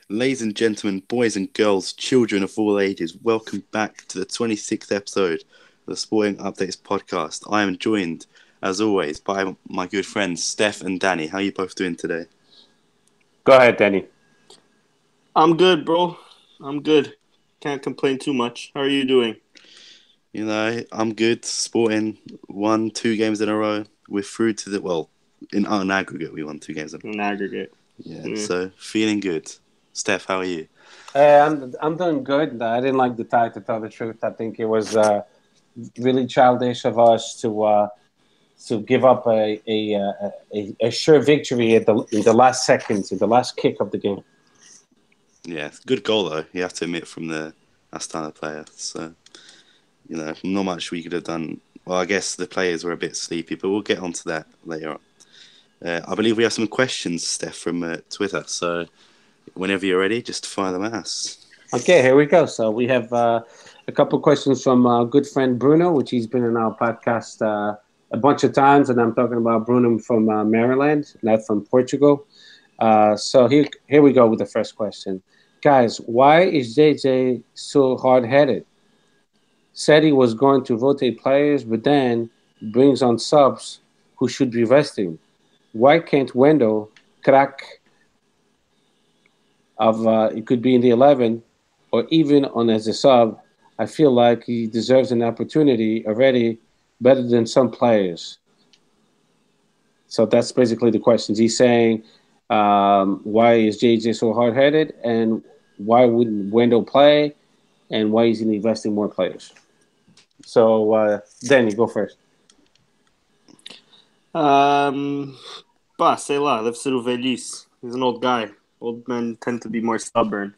Ladies and gentlemen, boys and girls, children of all ages, welcome back to the 26th episode of the Sporting Updates podcast. I am joined, as always, by my good friends Steph and Danny. How are you both doing today? Go ahead, Danny. I'm good, bro. I'm good. Can't complain too much. How are you doing? You know, I'm good. Sporting won 2 games in a row. We're through to in aggregate, we won 2 games in a row. In aggregate. Yeah, so feeling good. Steph, how are you? I'm doing good. I didn't like the tie, to tell the truth. I think it was really childish of us to give up a sure victory in the last seconds, in the last kick of the game. Yeah, good goal though. You have to admit from the Astana player. So, not much we could have done. Well, I guess the players were a bit sleepy, but we'll get onto that later on. I believe we have some questions, Steph, from Twitter. So, whenever you're ready, just fire them at us. Okay, here we go. So we have a couple of questions from our good friend Bruno, which he's been in our podcast a bunch of times, and I'm talking about Bruno from Maryland, not from Portugal. So here we go with the first question. Guys, why is JJ so hard-headed? Said he was going to rotate players, but then brings on subs who should be resting. Why can't Wendell crack of it could be in the 11 or even on as a sub? I feel like he deserves an opportunity already better than some players. So that's basically the questions. He's saying, why is JJ so hard-headed, and why wouldn't Wendell play, and why isn't he investing more players? So, Danny, go first. Sei lá, deve ser o velhice. He's an old guy. Old men tend to be more stubborn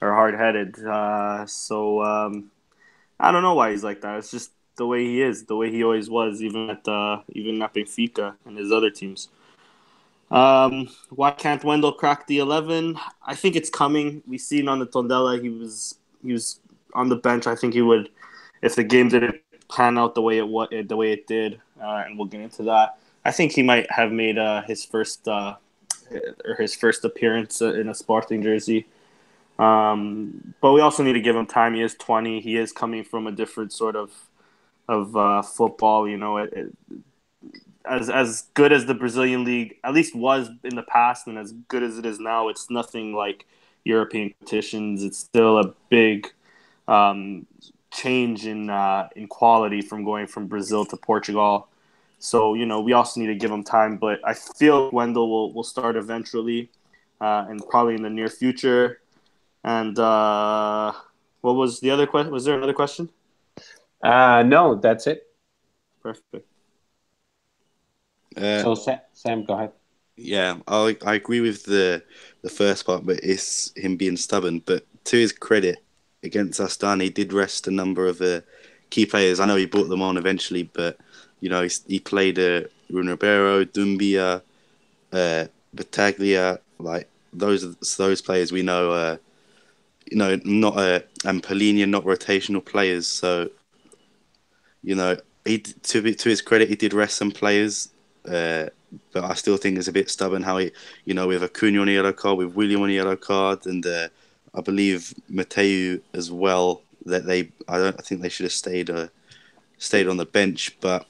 or hard-headed. I don't know why he's like that. It's just the way he is, the way he always was, even at Benfica and his other teams. Why can't Wendell crack the 11? I think it's coming. We've seen on the Tondela he was on the bench. I think he would, if the game didn't pan out the way it did, and we'll get into that. I think he might have made his first appearance in a Sporting jersey. But we also need to give him time. He is 20. He is coming from a different sort of football. You know, as good as the Brazilian league at least was in the past, and as good as it is now, it's nothing like European competitions. It's still a big change in quality from going from Brazil to Portugal. So, we also need to give him time. But I feel Wendell will start eventually, and probably in the near future. And what was the other question? Was there another question? No, that's it. Perfect. So, Sam, go ahead. Yeah, I agree with the first part, but it's him being stubborn. But to his credit, against Astana, he did rest a number of key players. I know he brought them on eventually, but he played Bruno Ribeiro, Dumbia, Battaglia, like those players we know. Not and Polina, not rotational players. So he to his credit, he did rest some players. But I still think it's a bit stubborn how he, with Acuna on a yellow card, with William on a yellow card, and I believe Mateu as well. I think they should have stayed on the bench, but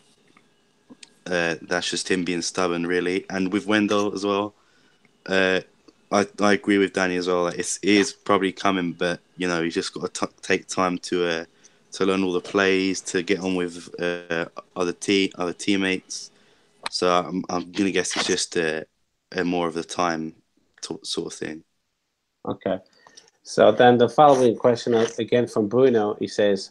that's just him being stubborn, really. And with Wendell as well, I agree with Danny as well. Like it is probably coming, but he's just got to take time to learn all the plays, to get on with other teammates. So I'm gonna guess it's just a more of the time sort of thing. Okay. So then the following question again from Bruno. He says,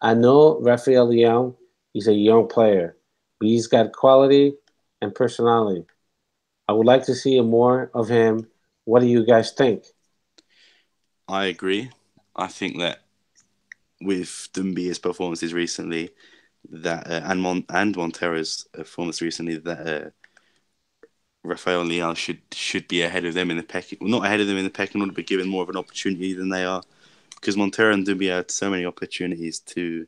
"I know Rafael Leão is a young player, but he's got quality and personality. I would like to see more of him. What do you guys think?" I agree. I think that with Dumbia's performances recently, that and Montero's performance recently, that Rafael Leão should be ahead of them in the pecking. Well, not ahead of them in the pecking order, but given more of an opportunity than they are, because Montero and Dumbia had so many opportunities to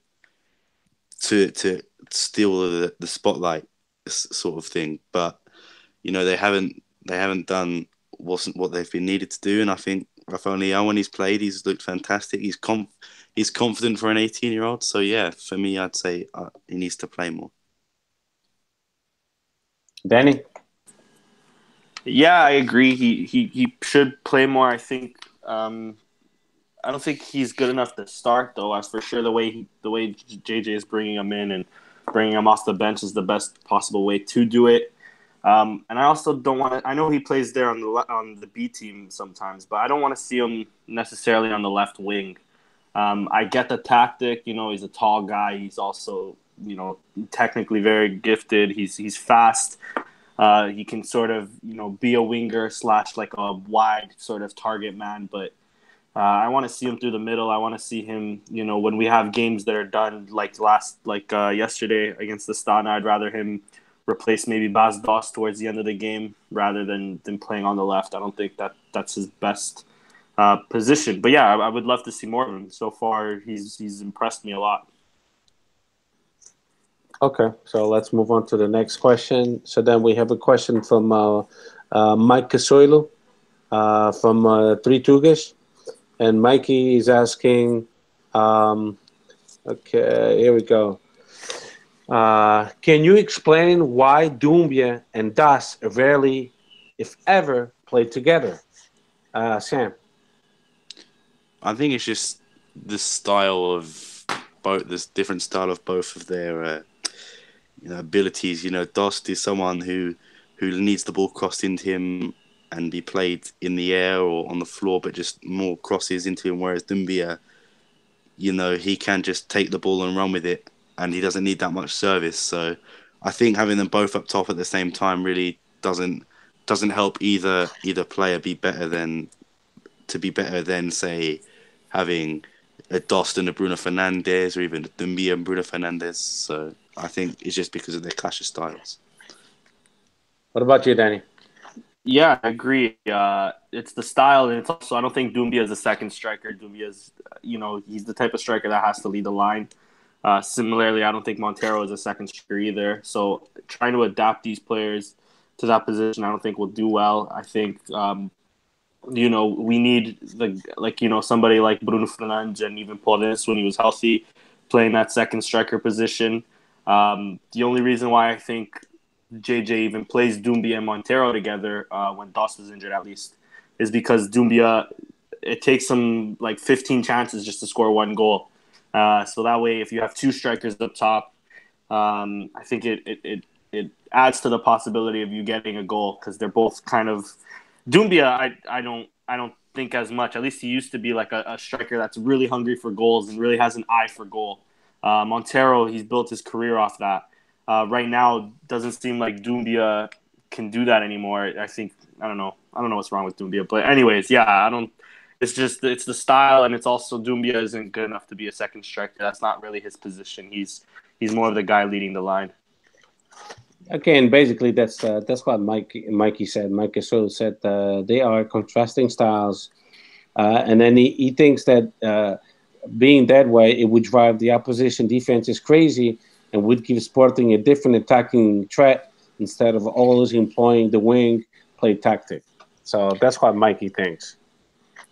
steal the spotlight, sort of thing. But they haven't done what they've been needed to do, and I think Rafael Leão, when he's played, he's looked fantastic. He's confident for an 18-year-old. So yeah, for me, I'd say he needs to play more. Danny? Yeah, I agree. He should play more. I think. I don't think he's good enough to start, though. As for sure, the way JJ is bringing him in and bringing him off the bench is the best possible way to do it. And I also don't want to. I know he plays there on the B team sometimes, but I don't want to see him necessarily on the left wing. I get the tactic. He's a tall guy. He's also technically very gifted. He's fast. He can sort of be a winger / like a wide sort of target man, but I want to see him through the middle. I want to see him, when we have games that are done like yesterday against the Stana, I'd rather him replace maybe Bas Dost towards the end of the game rather than playing on the left. I don't think that's his best position. But yeah, I would love to see more of him. So far, he's impressed me a lot. Okay, so let's move on to the next question. So then we have a question from Mike Casoilo from Three Tugas. And Mikey is asking, okay, here we go. Can you explain why Doumbia and Das rarely, if ever, play together? Sam? I think it's just the style of both. There's different style of both of their abilities. Dost is someone who needs the ball crossed into him and be played in the air or on the floor, but just more crosses into him. Whereas Doumbia, he can just take the ball and run with it, and he doesn't need that much service. So I think having them both up top at the same time really doesn't help either player be better than say having a Dost and a Bruno Fernandes, or even a Doumbia and Bruno Fernandes. So I think it's just because of their clash of styles. What about you, Danny? Yeah, I agree. It's the style, and it's also I don't think Doumbia is a second striker. Doumbia is, he's the type of striker that has to lead the line. Similarly, I don't think Montero is a second striker either. So trying to adapt these players to that position, I don't think will do well. I think we need somebody like Bruno Fernandes and even Portuguese when he was healthy, playing that second striker position. The only reason why I think JJ even plays Doumbia and Montero together when Dost is injured, at least, is because Doumbia, it takes him like 15 chances just to score one goal. So that way, if you have two strikers up top, I think it adds to the possibility of you getting a goal because they're both kind of Doumbia. I don't think as much. At least he used to be like a striker that's really hungry for goals and really has an eye for goal. Montero, he's built his career off that. Right now, doesn't seem like Doumbia can do that anymore. I don't know what's wrong with Doumbia, but anyways, yeah, I don't. It's the style, and it's also Doumbia isn't good enough to be a second striker. That's not really his position. He's more of the guy leading the line. Okay, and basically that's what Mikey said. Mikey so said they are contrasting styles, and then he thinks that being that way it would drive the opposition defenses crazy and would give Sporting a different attacking threat instead of always employing the wing play tactic. So that's what Mikey thinks.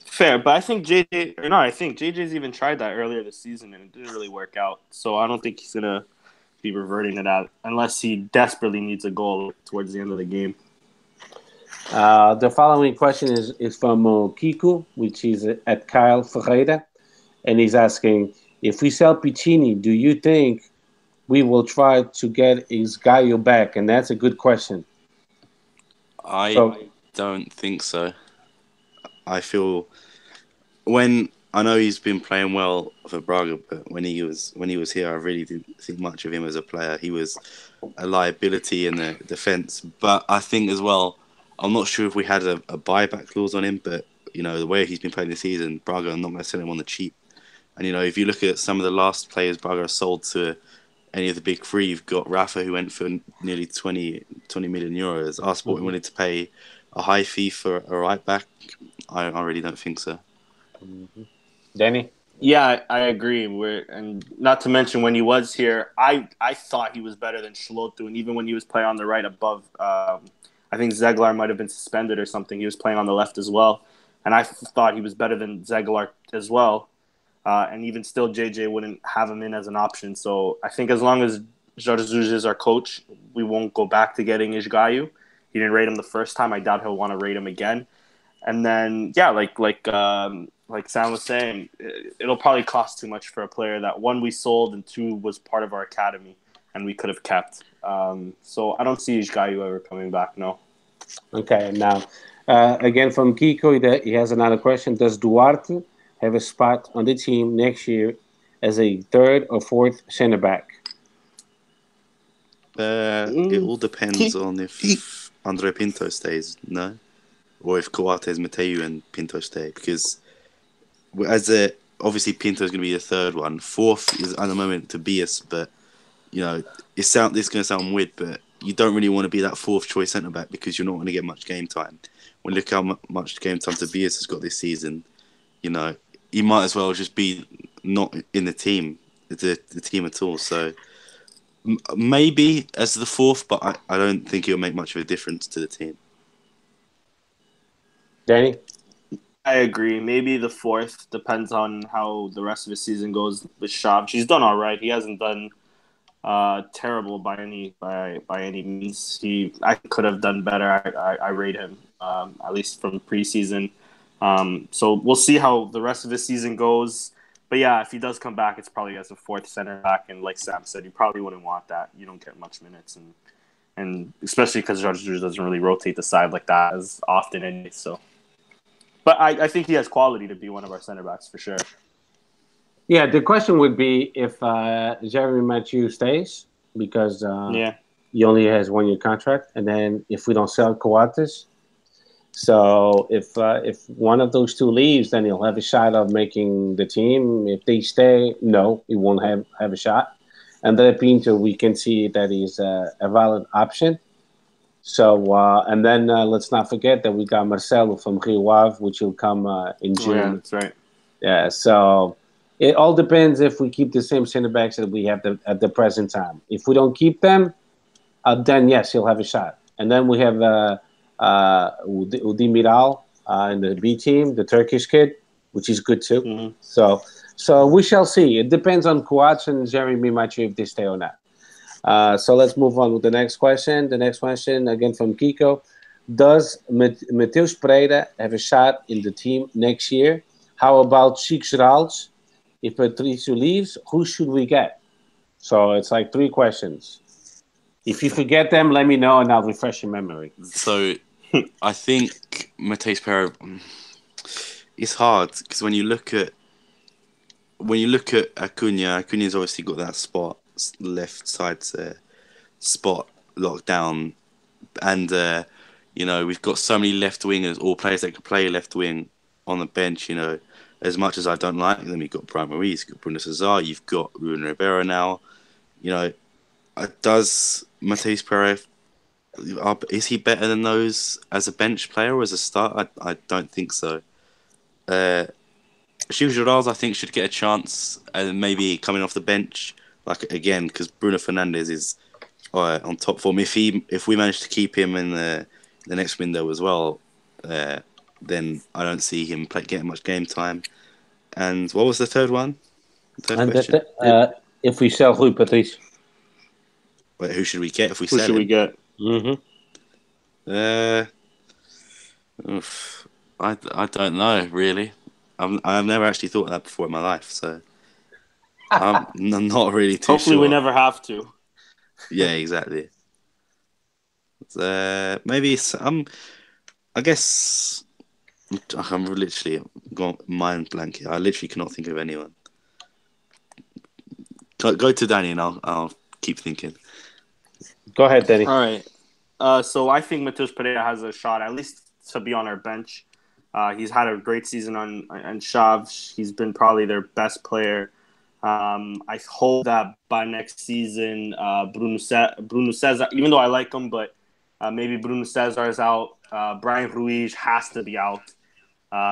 Fair, but I think JJ's even tried that earlier this season and it didn't really work out. So I don't think he's gonna be reverting to that unless he desperately needs a goal towards the end of the game. The following question is from Kiku, which is at Kyle Ferreira, and he's asking, if we sell Piccini, do you think we will try to get Isgaio back? And that's a good question. I don't think so. I feel I know he's been playing well for Braga, but when he was here, I really didn't think much of him as a player. He was a liability in the defence. But I think as well, I'm not sure if we had a buyback clause on him, but the way he's been playing this season, Braga are not going to sell him on the cheap. And if you look at some of the last players Braga sold to any of the big three, you've got Rafa, who went for nearly 20 million euros. Our Sporting wanted to pay a high fee for a right back. I really don't think so. Mm-hmm. Danny? Yeah, I agree. And not to mention when he was here, I thought he was better than Schlotu, and even when he was playing on the right above, I think Zeglar might have been suspended or something. He was playing on the left as well. and I thought he was better than Zegler as well. And even still, JJ wouldn't have him in as an option. So I think as long as Jorge Jesus is our coach, we won't go back to getting Ishgayu. He didn't rate him the first time. I doubt he'll want to rate him again. And then, yeah, like Sam was saying, it'll probably cost too much for a player that, one, we sold, and two, was part of our academy and we could have kept. So I don't see Ishgayu ever coming back, no. Okay, now, again from Kiko, he has another question. Does Duarte have a spot on the team next year as a third or fourth center back? It all depends on if Andre Pinto stays, no? Or if Coates, Mateu, and Pinto stay. Because obviously Pinto is going to be the third one. Fourth is at the moment Tobias, but this is going to sound weird, but you don't really want to be that fourth choice centre back because you're not going to get much game time. When look how much game time Tobias has got this season, he might as well just be not in the team at all. So maybe as the fourth, but I don't think he'll make much of a difference to the team. Danny? I agree. Maybe the fourth. Depends on how the rest of the season goes with Shav. He's done all right. He hasn't done terrible by any means. I could have done better. I rate him at least from preseason. So we'll see how the rest of the season goes. But yeah, if he does come back, it's probably as a fourth center back. And like Sam said, you probably wouldn't want that. You don't get much minutes, and especially because Jorge Jesus doesn't really rotate the side like that as often anyway. So, but I think he has quality to be one of our center backs for sure. Yeah, the question would be if Jeremy Mathieu stays because he only has 1 year contract, and then if we don't sell Coates, so if one of those two leaves, then he'll have a shot of making the team. If they stay, no, he won't have a shot. And then Pinto, we can see that he's a valid option. So and then let's not forget that we got Marcelo from Rio Ave, which will come in June. Yeah, that's right. Yeah, so it all depends if we keep the same center backs that we have at the present time. If we don't keep them, then yes, he'll have a shot. And then we have Udimiral in the B team, the Turkish kid, which is good too. Mm-hmm. So we shall see. It depends on Coates and Jeremy Mathieu if they stay or not. So let's move on with the next question. The next question, again from Kiko. Does Mateus Pereira have a shot in the team next year? How about Chic Geralds? If Patricio leaves, who should we get? So it's like 3 questions. If you forget them, let me know and I'll refresh your memory. So I think Mateus Pereira, it's hard because when you look at Acuña's obviously got that left side spot locked down, and we've got so many left wingers or players that can play left wing on the bench. As much as I don't like them, you've got Brian Ruiz, you've got Bruno Cesar, you've got Ruben Rivera now. Does Mateus Pereira, is he better than those as a bench player or as a start? I don't think so. Gilles Geralds, I think, should get a chance, and maybe coming off the bench, again, because Bruno Fernandes is on top form. If we manage to keep him in the next window as well, then I don't see him getting much game time. And what was the third one? Question? If we sell Rui Patricio. Wait, who should we get if we sell him? Who should we get? I don't know, really. I've never actually thought of that before in my life, so I'm not really too Hopefully sure. we never have to. Yeah, exactly. Maybe I guess I'm literally gone mind blank here. I literally cannot think of anyone. Go to Danny and I'll keep thinking. Go ahead, Danny. All right. So I think Mateus Pereira has a shot, at least to be on our bench. He's had a great season on Chaves. He's been probably their best player. I hope that by next season, Bruno Cesar, even though I like him, but maybe Bruno Cesar is out. Brian Ruiz has to be out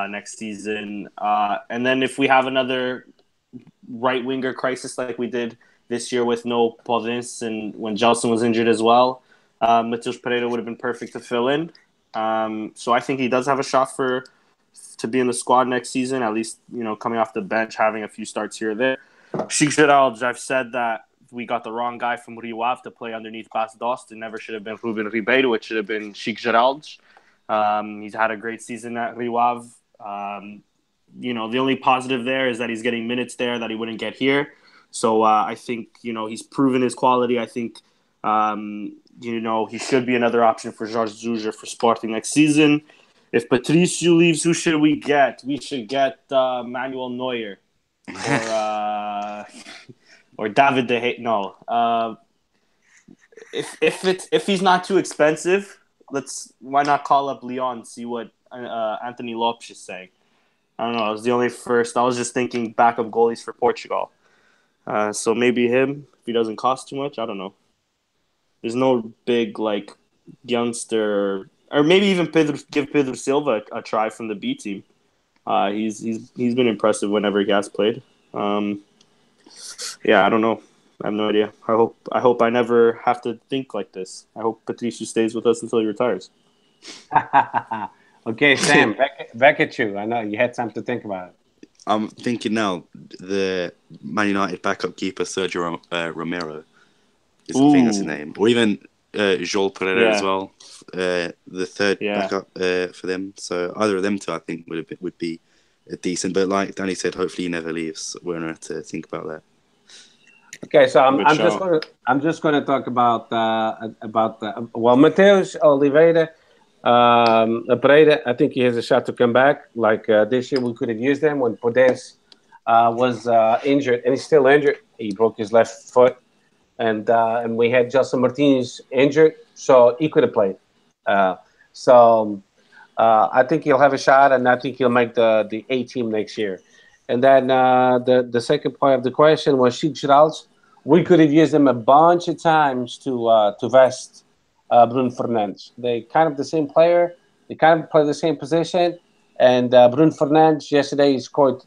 next season. And then if we have another right winger crisis like we did this year with no Podence and when Gelson was injured as well, Mateus Pereira would have been perfect to fill in. So I think he does have a shot for to be in the squad next season, at least, coming off the bench, having a few starts here or there. Sheikh Gerald, I've said that we got the wrong guy from Rio Ave to play underneath Bas Dost. It never should have been Ruben Ribeiro. It should have been Sheikh Gerald. He's had a great season at Rio Ave. The only positive there is that he's getting minutes there that he wouldn't get here. So I think, he's proven his quality. I think, he should be another option for Jorge Zuger for Sporting next season. If Patricio leaves, who should we get? We should get Manuel Neuer or David De Gea. No. If he's not too expensive, why not call up Leon, see what Anthony Lopes is saying. I don't know. I was the only first. I was just thinking backup goalies for Portugal. So maybe him, if he doesn't cost too much. I don't know. There's no big, youngster. Or maybe even give Pedro Silva a try from the B team. He's been impressive whenever he has played. I don't know. I have no idea. I hope I never have to think like this. I hope Patricio stays with us until he retires. Okay, Sam, back at you. I know you had time to think about it. I'm thinking now, the Man United backup keeper, Sergio Romero, I think that's his name. Or even Joel Pereira as well, the third backup for them. So either of them two, I think, would be decent. But like Danny said, hopefully he never leaves. We don't have to think about that. Okay, so I'm just going to talk about Mateus Oliveira. Pereira, I think he has a shot to come back. This year, we could have used him when Podence was injured, and he's still injured. He broke his left foot, and we had Justin Martinez injured, so he could have played. I think he'll have a shot, and I think he'll make the A team next year. And then the second part of the question was Sheikh Gerald. We could have used him a bunch of times to vest Bruno Fernandes. They kind of the same player. They kind of play the same position. And Bruno Fernandes, yesterday, he scored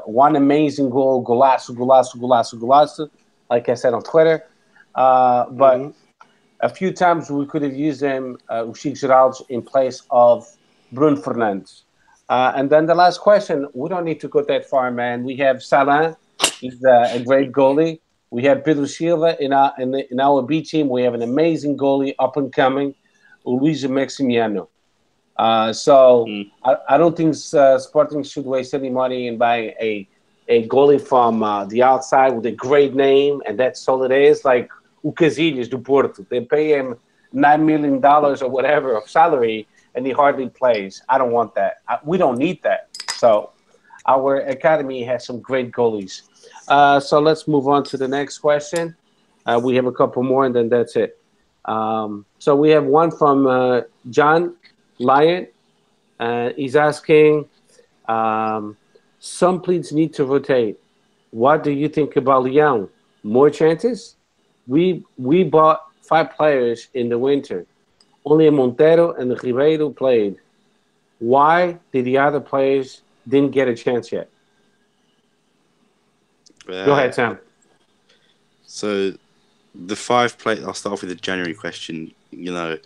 one amazing goal, golaço, like I said on Twitter. But a few times we could have used him, Sheikh Gerald, in place of Bruno Fernandes. And then the last question, we don't need to go that far, man. We have Salah. He's a great goalie. We have Pedro Silva in our B team. We have an amazing goalie up and coming, Luis Maximiano. I don't think Sporting should waste any money in buying a goalie from the outside with a great name, and that's all it is. Like o Casillas do Porto. They pay him $9 million or whatever of salary, and he hardly plays. I don't want that. We don't need that. So our academy has some great goalies. So let's move on to the next question. We have a couple more, and then that's it. So we have one from John Lyon. He's asking, some pleats need to rotate. What do you think about Leão? More chances? We bought 5 players in the winter. Only Montero and Ribeiro played. Why did the other players didn't get a chance yet? Go ahead, Sam. So the 5 players, I'll start off with the January question. The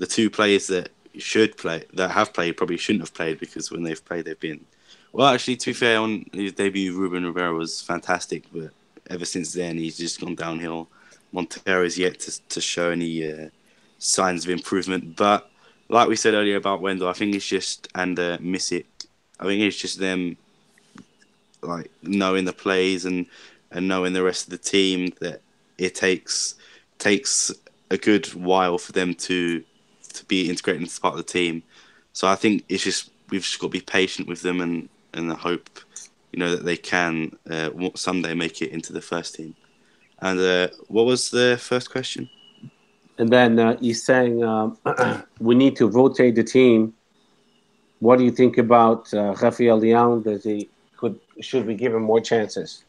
2 players that should play, that have played, probably shouldn't have played because when they've played, they've been... Well, actually, to be fair, on his debut, Ruben Rivera was fantastic, but ever since then, he's just gone downhill. Montero is yet to show any signs of improvement. But like we said earlier about Wendell, I think it's just, and Misic, I think it's just them knowing the plays and knowing the rest of the team that it takes a good while for them to be integrated into part of the team. So I think it's just we've just got to be patient with them and hope that they can someday make it into the first team. And what was the first question? And then he's saying we need to rotate the team. What do you think about Rafael Leão? Should we give him more chances?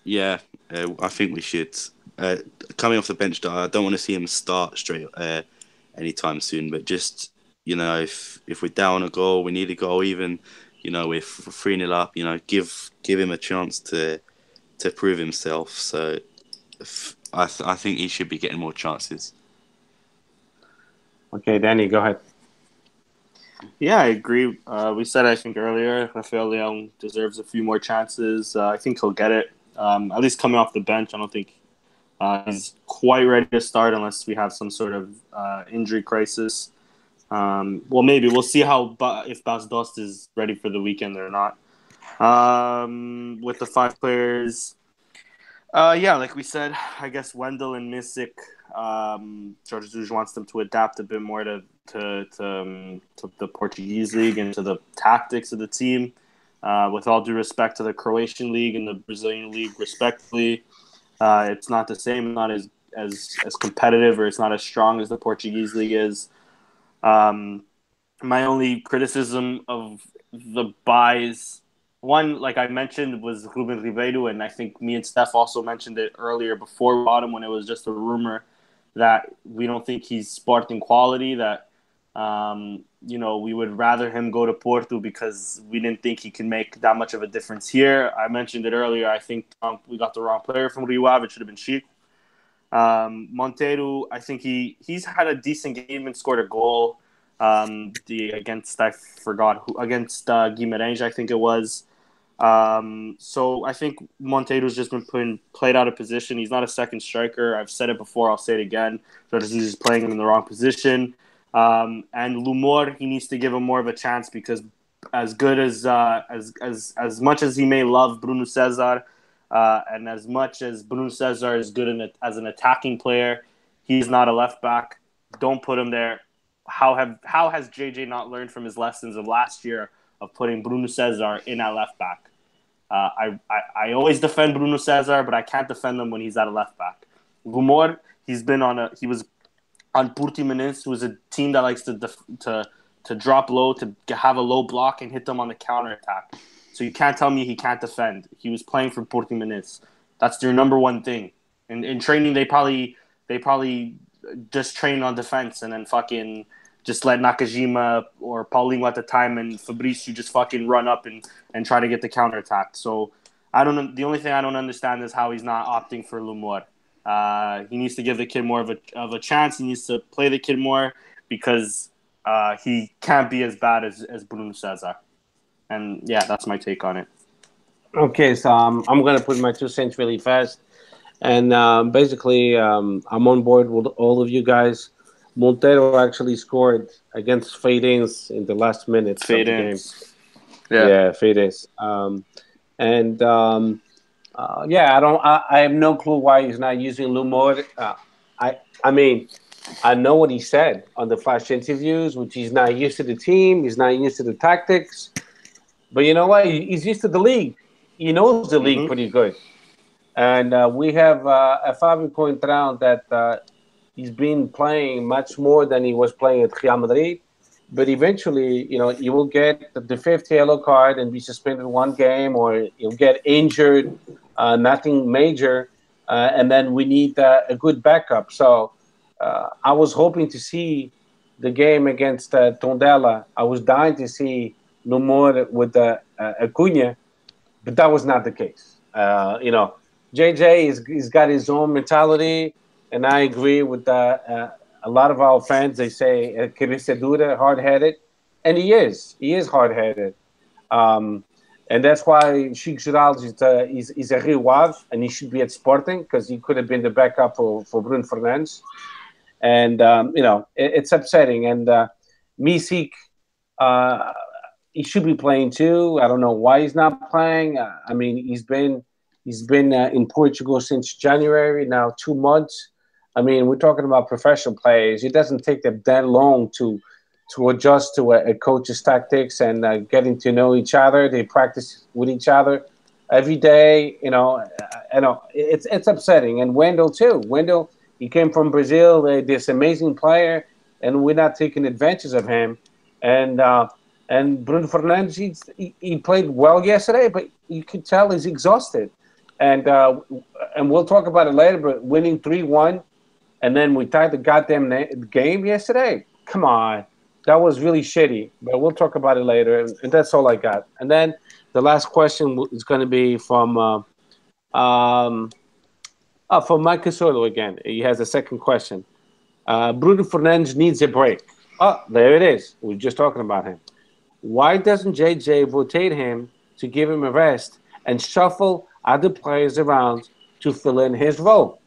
Yeah, I think we should. Coming off the bench, I don't want to see him start straight anytime soon. But just if we're down a goal, we need a goal. Even we're 3-0 up. Give him a chance to prove himself. So I think he should be getting more chances. Okay, Danny, go ahead. Yeah, I agree. We said, I think, earlier, Rafael Leão deserves a few more chances. I think he'll get it. At least coming off the bench, I don't think he's quite ready to start unless we have some sort of injury crisis. Well, maybe. We'll see if Bas Dost is ready for the weekend or not. With the 5 players, yeah, like we said, I guess Wendell and Misic, George Jesus wants them to adapt a bit more to the Portuguese league and to the tactics of the team. With all due respect to the Croatian league and the Brazilian league, respectively, it's not the same, not as competitive, or it's not as strong as the Portuguese league is. My only criticism of the buys, one, like I mentioned, was Ruben Ribeiro, and I think me and Steph also mentioned it earlier before we bought him when it was just a rumor that we don't think he's Sporting quality, that we would rather him go to Porto because we didn't think he can make that much of a difference here. I mentioned it earlier. I think we got the wrong player from Rio Ave. It should have been Chico. Monteiro, I think he's had a decent game and scored a goal. Against Guimarães, I think it was. So I think Monteiro's just been played out of position. He's not a second striker. I've said it before. I'll say it again. He's just playing him in the wrong position. And Lumor, he needs to give him more of a chance because as good as much as he may love Bruno Cesar, and as much as Bruno Cesar is good as an attacking player, he's not a left back. Don't put him there. How has JJ not learned from his lessons of last year of putting Bruno Cesar in at left back? I always defend Bruno Cesar, but I can't defend him when he's at a left back. Rumor, he was on Portimonense, who is a team that likes to drop low, to have a low block and hit them on the counter attack. So you can't tell me he can't defend. He was playing for Portimonense. That's their number one thing. In training, they probably just train on defense and then fucking just let Nakajima or Paulinho at the time and Fabrício just fucking run up and try to get the counterattack. So I don't know. The only thing I don't understand is how he's not opting for Lumor. He needs to give the kid more of a chance. He needs to play the kid more because he can't be as bad as Bruno Cesar. And yeah, that's my take on it. Okay, so I'm going to put my 2 cents really fast. And basically, I'm on board with all of you guys. Monteiro actually scored against Feirense in the last minutes of the game. Yeah, Feirense. I have no clue why he's not using Lumor. I mean, I know what he said on the flash interviews, which he's not used to the team, he's not used to the tactics. But you know what? He's used to the league. He knows the league pretty good. And we have Fabio pointed out that he's been playing much more than he was playing at Real Madrid. But eventually, you will get the 5th yellow card and be suspended 1 game, or you'll get injured, nothing major, and then we need a good backup. So I was hoping to see the game against Tondela. I was dying to see Lumor with Acuna, but that was not the case. JJ he's got his own mentality, and I agree with a lot of our fans. They say Cabeça hard-headed, and he is. He is hard-headed, and that's why Chico Geraldo is a Rio Ave, and he should be at Sporting because he could have been the backup for Bruno Fernandes. And it's upsetting. And Misic, he should be playing too. I don't know why he's not playing. I mean, he's been in Portugal since January, now 2 months. I mean, we're talking about professional players. It doesn't take them that long to adjust to a coach's tactics and getting to know each other. They practice with each other every day. It's upsetting. And Wendell too. Wendell, he came from Brazil, this amazing player, and we're not taking advantage of him. And Bruno Fernandes, he played well yesterday, but you could tell he's exhausted. And we'll talk about it later, but winning 3-1, and then we tied the goddamn game yesterday. Come on. That was really shitty, but we'll talk about it later, and that's all I got. And then the last question is going to be from Mike Casolo again. He has a second question. Bruno Fernandes needs a break. Oh, there it is. We're just talking about him. Why doesn't JJ rotate him to give him a rest and shuffle other players around to fill in his role?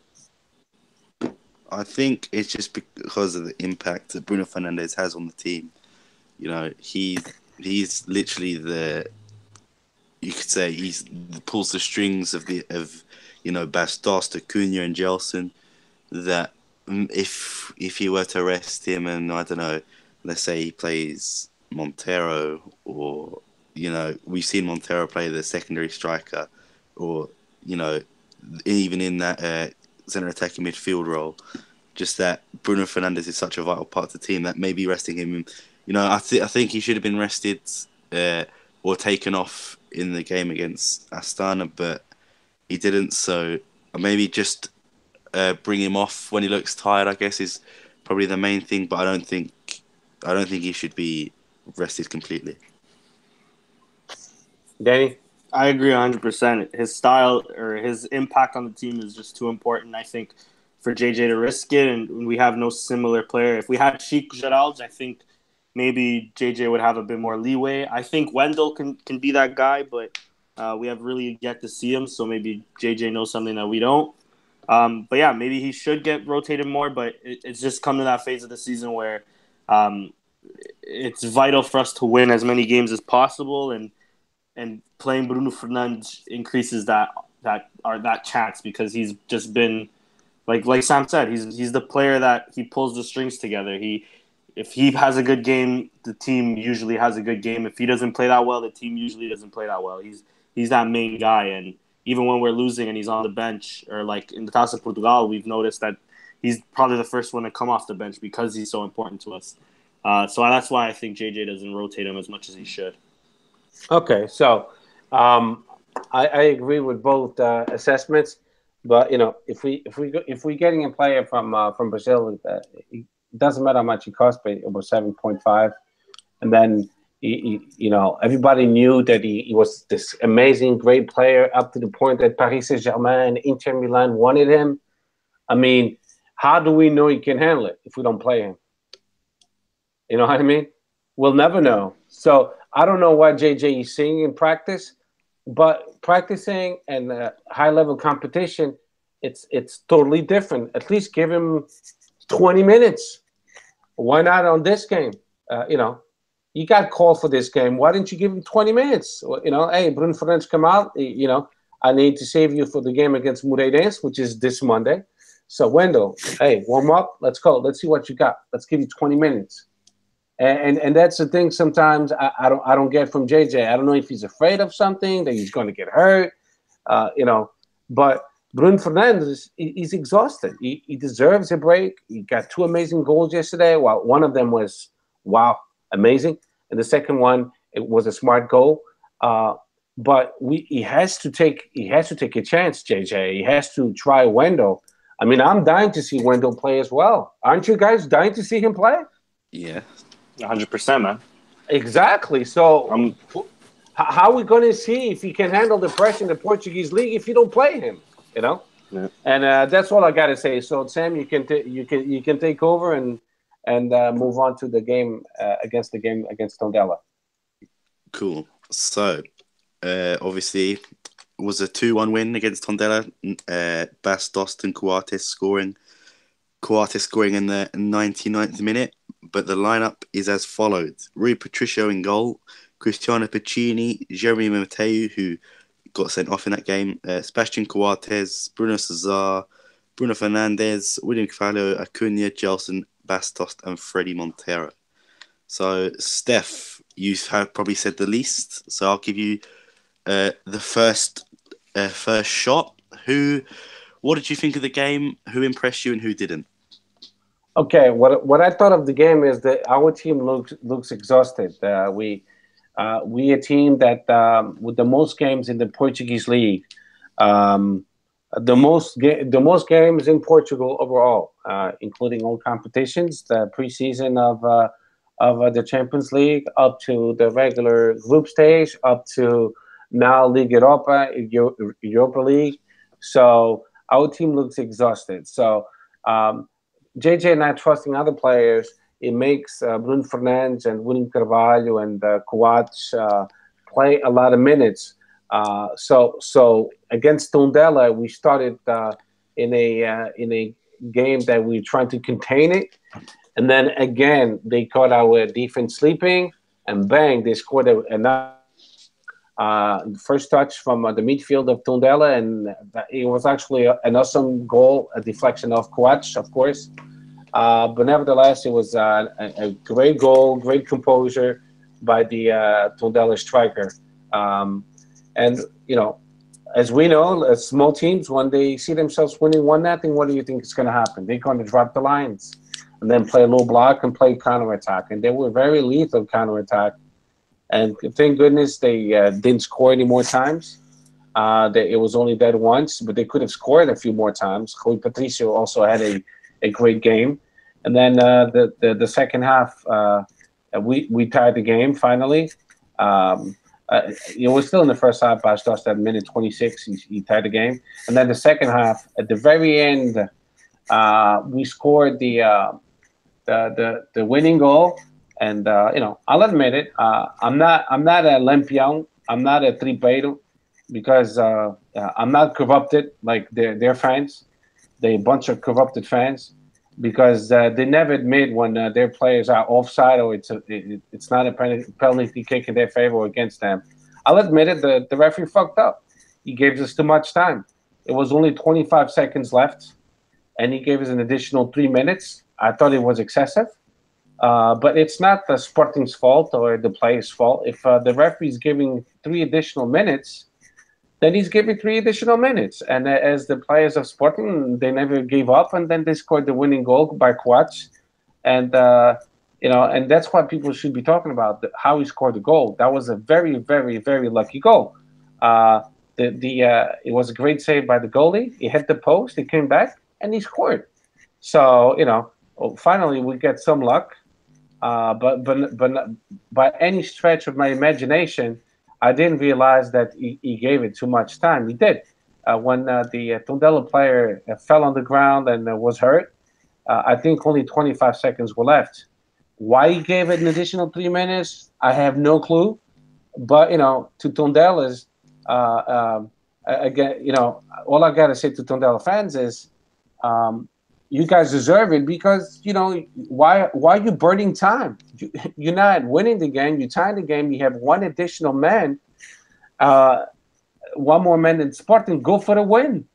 I think it's just because of the impact that Bruno Fernandes has on the team. You know, he's literally you could say pulls the strings of Bas Dost, Acuna, and Gelson. That if he were to rest him, and I don't know, let's say he plays Montero, or we've seen Montero play the secondary striker, or even in that centre attacking midfield role. Just that Bruno Fernandes is such a vital part of the team that maybe resting him, I think he should have been rested or taken off in the game against Astana, but he didn't. So maybe just bring him off when he looks tired, I guess, is probably the main thing. But I don't think he should be rested completely. Danny? I agree 100%. His style or his impact on the team is just too important, I think, for JJ to risk it. And we have no similar player. If we had Sheik Geralds, I think maybe JJ would have a bit more leeway. I think Wendell can be that guy, but we have really yet to see him. So maybe JJ knows something that we don't. But yeah, maybe he should get rotated more. But it's just come to that phase of the season where it's vital for us to win as many games as possible, and playing Bruno Fernandes increases that chance, because he's just been like Sam said, he's the player that he pulls the strings together. If he has a good game, the team usually has a good game. If he doesn't play that well, the team usually doesn't play that well. He's that main guy, and even when we're losing and he's on the bench, or like in the Taça Portugal, we've noticed that he's probably the first one to come off the bench because he's so important to us. So that's why I think JJ doesn't rotate him as much as he should. Okay, so I agree with both assessments, but if we're getting a player from Brazil, it doesn't matter how much he costs, but it was 7.5, and then everybody knew that he was this amazing, great player up to the point that Paris Saint-Germain and Inter Milan wanted him. I mean, how do we know he can handle it if we don't play him? You know what I mean? We'll never know. So I don't know what JJ is seeing in practice, but practicing and high-level competition, it's totally different. At least give him 20 minutes. Why not on this game? You got called for this game. Why didn't you give him 20 minutes? Hey, Bruno Fernandes, come out. I need to save you for the game against Moreirense, which is this Monday. So Wendell, hey, warm up. Let's go. Let's see what you got. Let's give you 20 minutes. And that's the thing. Sometimes I don't get from JJ. I don't know if he's afraid of something, that he's going to get hurt. But Bruno Fernandes, he's exhausted. He deserves a break. He got 2 amazing goals yesterday. Well, one of them was amazing, and the second one, it was a smart goal. But he has to take a chance, JJ. He has to try Wendell. I mean, I'm dying to see Wendell play as well. Aren't you guys dying to see him play? Yeah. 100%, man. Exactly. So how are we going to see if he can handle the pressure in the Portuguese league if you don't play him? Yeah. And that's all I got to say. So Sam, you can take over and move on to the game against Tondela. Cool. So obviously it was a 2-1 win against Tondela. Bas Dost and Coates scoring in the 99th minute. But the lineup is as follows: Rui Patricio in goal, Cristiano Piccini, Jeremy Mateu, who got sent off in that game, Sebastian Coates, Bruno Cesar, Bruno Fernandes, William Carvalho, Acuna, Gelson, Bas Dost, and Freddie Montero. So, Steph, you have probably said the least, so I'll give you the first shot. What did you think of the game? Who impressed you and who didn't? Okay, what I thought of the game is that our team looks exhausted. We a team that with the most games in the Portuguese league, the most games in Portugal overall, including all competitions, the preseason of the Champions League, up to the regular group stage, up to now Liga Europa, Europa League. So our team looks exhausted. So JJ not trusting other players, it makes Bruno Fernandes and William Carvalho and Coates play a lot of minutes. So against Tondela, we started in a game that we were trying to contain it, and then again they caught our defense sleeping, and bang, they scored another first touch from the midfield of Tondela, and it was actually an awesome goal, a deflection of Coates, of course. But nevertheless, it was a great goal, great composure by the Tondela striker. And, as we know, as small teams, when they see themselves winning 1-0, what do you think is going to happen? They're going to drop the lines and then play low block and play counterattack. And they were very lethal counterattack. And thank goodness they didn't score any more times. It was only dead once, but they could have scored a few more times. Rui Patricio also had a great game. And then the second half, we tied the game finally. It was still in the first half, but I started at minute 26. He tied the game. And then the second half, at the very end, we scored the winning goal. And I'll admit it. I'm not a lampião. I'm not a tripeiro, because I'm not corrupted like their fans. They're a bunch of corrupted fans, because they never admit when their players are offside or it's not a penalty kick in their favor or against them. I'll admit it. The referee fucked up. He gave us too much time. It was only 25 seconds left, and he gave us an additional 3 minutes. I thought it was excessive. But it's not the Sporting's fault or the player's fault. If the referee's giving 3 additional minutes, then he's giving 3 additional minutes. And as the players of Sporting, they never gave up, and then they scored the winning goal by Coates. And and that's what people should be talking about, how he scored the goal. That was a very, very, very lucky goal. It was a great save by the goalie. He hit the post, he came back, and he scored. So finally we get some luck. But by any stretch of my imagination, I didn't realize that he gave it too much time. He did. When the Tondela player fell on the ground and was hurt, I think only 25 seconds were left. Why he gave it an additional 3 minutes, I have no clue. But, to Tondela's, again, all I got to say to Tondela fans is, you guys deserve it, because why are you burning time? You're not winning the game. You're tying the game. You have one additional man, one more man in Sporting. Go for the win.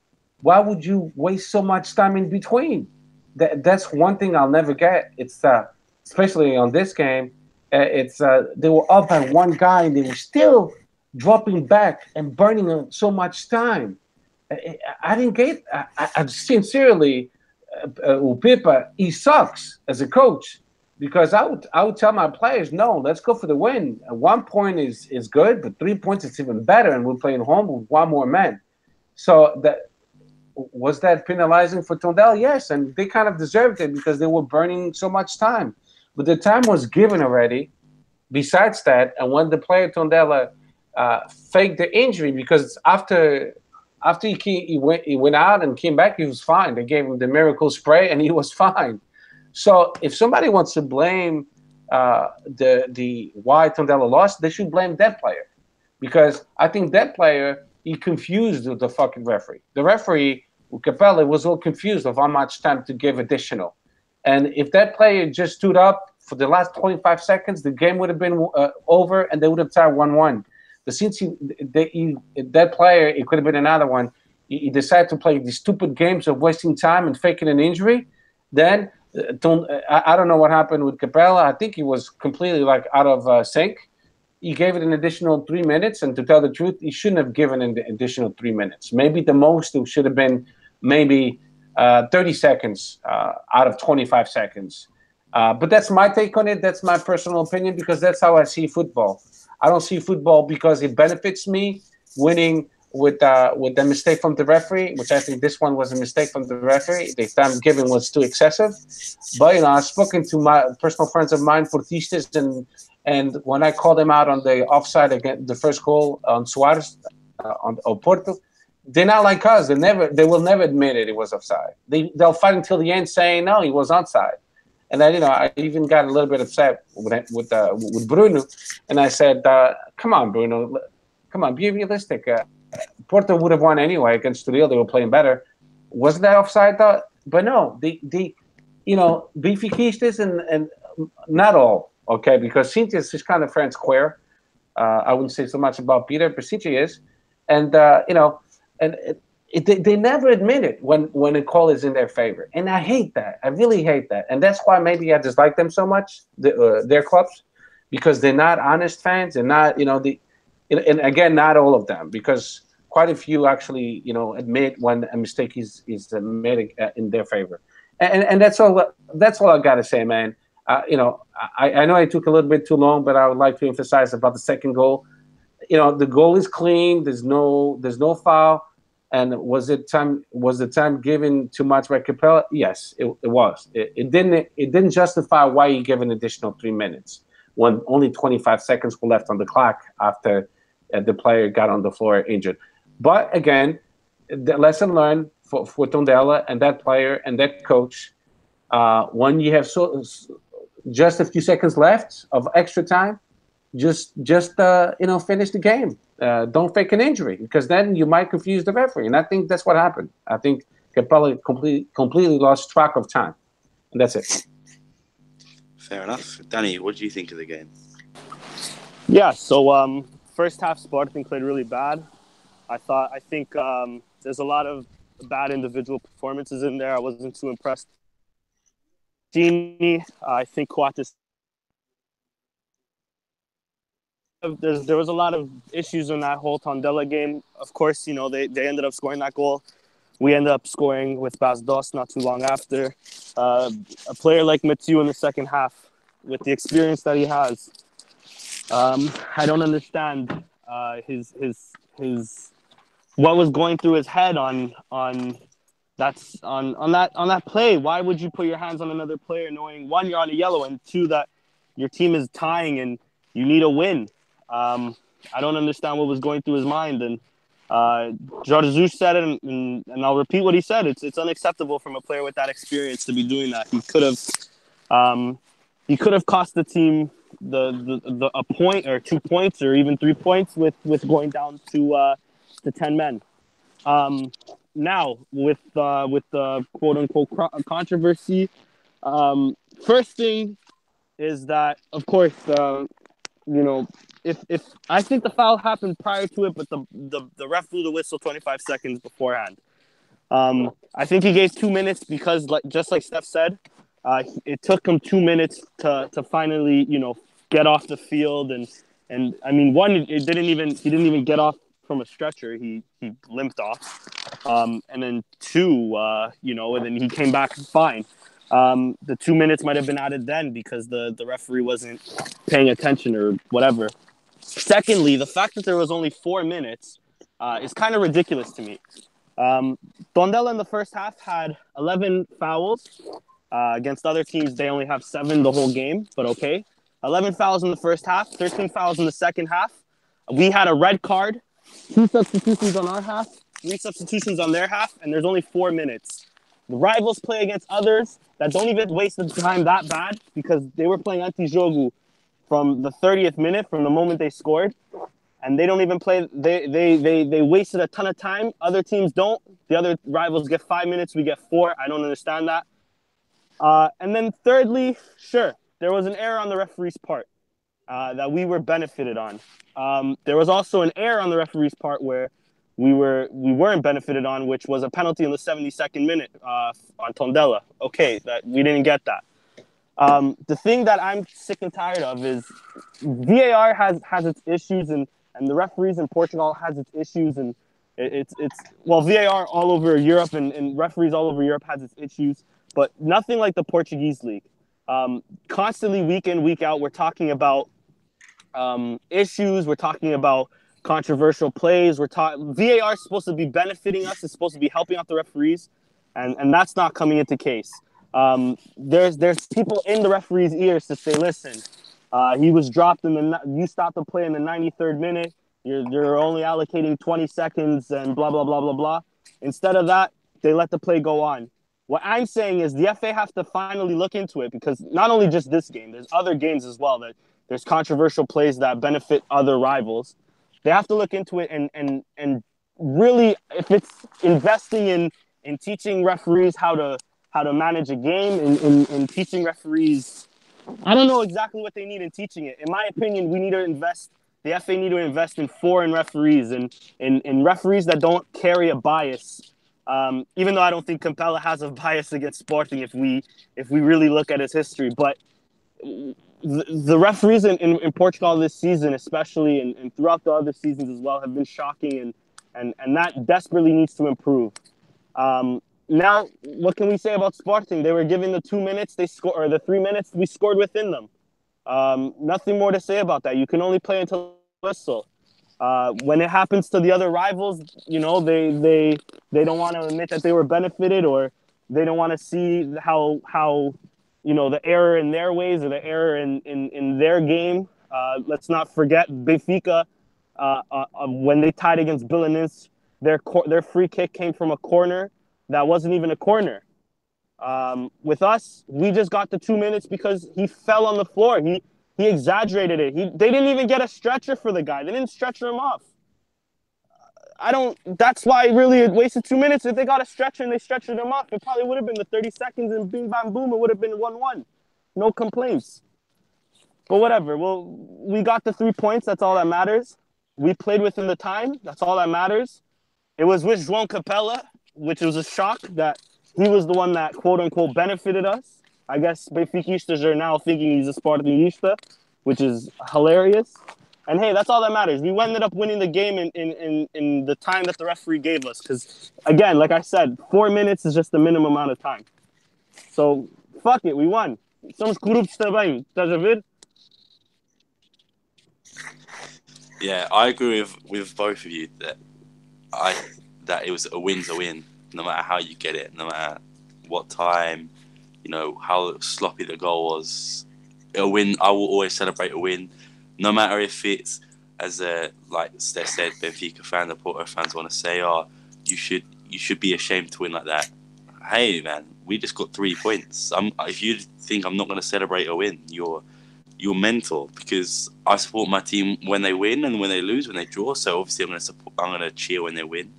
Why would you waste so much time in between? That's one thing I'll never get. It's especially on this game. They were up by one guy and they were still dropping back and burning so much time. I didn't get. I sincerely. Pipa, he sucks as a coach, because I would tell my players, no, let's go for the win. 1 point is good, but 3 points is even better, and we're playing home with one more man. So was that penalizing for Tondela? Yes, and they kind of deserved it because they were burning so much time. But the time was given already. Besides that, and when the player Tondela faked the injury, because after he went out and came back, he was fine. They gave him the miracle spray, and he was fine. So if somebody wants to blame the why Tondela lost, they should blame that player, because I think that player, he confused the fucking referee. The referee, Capella, was all confused of how much time to give additional. And if that player just stood up for the last 25 seconds, the game would have been over, and they would have tied 1-1. But since that player, it could have been another one, he decided to play these stupid games of wasting time and faking an injury, then I don't know what happened with Capella. I think he was completely out of sync. He gave it an additional 3 minutes, and to tell the truth, he shouldn't have given an additional 3 minutes. Maybe the most it should have been maybe 30 seconds out of 25 seconds. But that's my take on it. That's my personal opinion, because that's how I see football. I don't see football because it benefits me winning with the mistake from the referee, which I think this one was a mistake from the referee. The time given was too excessive. But I've spoken to my personal friends of mine, Portistas, and when I called them out on the offside against the first goal on Suarez on Porto, they're not like us. They will never admit it was offside. They'll fight until the end saying no, he was onside. And then, I even got a little bit upset with Bruno, and I said, "Come on, Bruno, come on, be realistic. Porto would have won anyway against Turil. They were playing better. Wasn't that offside, though? But no, Benfiquistas and not all, okay, because Cintius is kind of fair and square. I wouldn't say so much about Peter, but Cinti is, and and they never admit it when a call is in their favor, and I hate that. I really hate that, and that's why maybe I dislike them so much, their clubs, because they're not honest fans, and not and again, not all of them, because quite a few actually admit when a mistake is made in their favor, and that's all I gotta say, man. I know I took a little bit too long, but I would like to emphasize about the second goal. The goal is clean. There's no foul. And was the time given too much by Capella? Yes, it was. It didn't justify why he gave an additional 3 minutes when only 25 seconds were left on the clock after the player got on the floor injured. But again, the lesson learned for Tondela and that player and that coach, when you have just a few seconds left of extra time, just finish the game. Don't fake an injury, because then you might confuse the referee, and I think that's what happened. I think Capella completely lost track of time, and that's it. Fair enough. Danny, what do you think of the game? Yeah, so first half Sporting played really bad. I think there's a lot of bad individual performances in there. I wasn't too impressed. Dini, I think Coates. There was a lot of issues in that whole Tondela game. Of course, they ended up scoring that goal. We ended up scoring with Bas Dost not too long after. A player like Mathieu in the second half, with the experience that he has, I don't understand his what was going through his head on that play. Why would you put your hands on another player knowing, one, you're on a yellow, and two, that your team is tying and you need a win? I don't understand what was going through his mind. And Jorge said it, and I'll repeat what he said. It's unacceptable from a player with that experience to be doing that. He could have cost the team a point or 2 points or even 3 points with going down to 10 men. Now with the quote unquote controversy, first thing is that, of course, if I think the foul happened prior to it, but the ref blew the whistle 25 seconds beforehand. I think he gave 2 minutes because, just like Steph said, it took him 2 minutes to finally get off the field, and I mean, one, he didn't even get off from a stretcher. He limped off, and then two, and then he came back fine. The 2 minutes might have been added then because the referee wasn't paying attention or whatever. Secondly, the fact that there was only 4 minutes is kind of ridiculous to me. Tondela in the first half had 11 fouls. Against other teams, they only have 7 the whole game, but okay. 11 fouls in the first half, 13 fouls in the second half. We had a red card, 2 substitutions on our half, 3 substitutions on their half, and there's only 4 minutes. The rivals play against others that don't even waste the time that bad, because they were playing anti-jogo from the 30th minute, from the moment they scored, and they don't even play. They wasted a ton of time. Other teams don't. The other rivals get 5 minutes, we get 4. I don't understand that. And then thirdly, sure, there was an error on the referee's part that we were benefited on. There was also an error on the referee's part where we weren't benefited on, which was a penalty in the 72nd minute on Tondela. Okay, that we didn't get that. The thing that I'm sick and tired of is VAR has its issues, and the referees in Portugal has its issues, and it's VAR all over Europe and referees all over Europe has its issues, but nothing like the Portuguese league. Constantly, week in, week out, we're talking about issues. We're talking about controversial plays. VAR is supposed to be benefiting us. It's supposed to be helping out the referees, and that's not coming into case. There's people in the referee's ears to say, listen, he was dropped you stopped the play in the 93rd minute. You're only allocating 20 seconds and blah, blah, blah, blah, blah. Instead of that, they let the play go on. What I'm saying is the FA have to finally look into it, because not only just this game, there's other games as well that there's controversial plays that benefit other rivals. They have to look into it and really, if it's investing in teaching referees how to manage a game, and teaching referees, I don't know exactly what they need in teaching it. In my opinion, we need to invest. The FA need to invest in foreign referees and in referees that don't carry a bias. Even though I don't think Capella has a bias against Sporting, if we really look at his history, but the referees in Portugal this season, especially and throughout the other seasons as well, have been shocking, and that desperately needs to improve. Now, what can we say about Sporting? They were given the 2 minutes they score, or the 3 minutes we scored within them. Nothing more to say about that. You can only play until whistle. When it happens to the other rivals, you know, they don't want to admit that they were benefited, or they don't want to see how you know, the error in their ways or the error in their game. Let's not forget Benfica, when they tied against Belenenses, their free kick came from a corner that wasn't even a corner. With us, we just got the 2 minutes because he fell on the floor. He exaggerated it. They didn't even get a stretcher for the guy. They didn't stretcher him off. That's why really it wasted 2 minutes. If they got a stretcher and they stretchered him off, it probably would have been the 30 seconds, and bing, bang, boom, it would have been 1-1. No complaints. But whatever. Well, we got the 3 points. That's all that matters. We played within the time. That's all that matters. It was with João Capella, which was a shock that he was the one that, quote-unquote, benefited us. I guess Benfiquistas are now thinking he's a Sportingista, which is hilarious. And, hey, that's all that matters. We ended up winning the game in the time that the referee gave us. Because, again, like I said, 4 minutes is just the minimum amount of time. So, fuck it, we won. Somos corruptos também, estás a ver? Yeah, I agree with both of you that it was a win's a win, no matter how you get it, no matter what time, you know, how sloppy the goal was. A win, I will always celebrate a win, no matter if it's, as like Steph said, Benfica fan, the Porto fans want to say, oh, you should be ashamed to win like that. Hey man, we just got 3 points. If you think I'm not going to celebrate a win, you're mental, because I support my team when they win and when they lose, when they draw. So obviously I'm going to cheer when they win.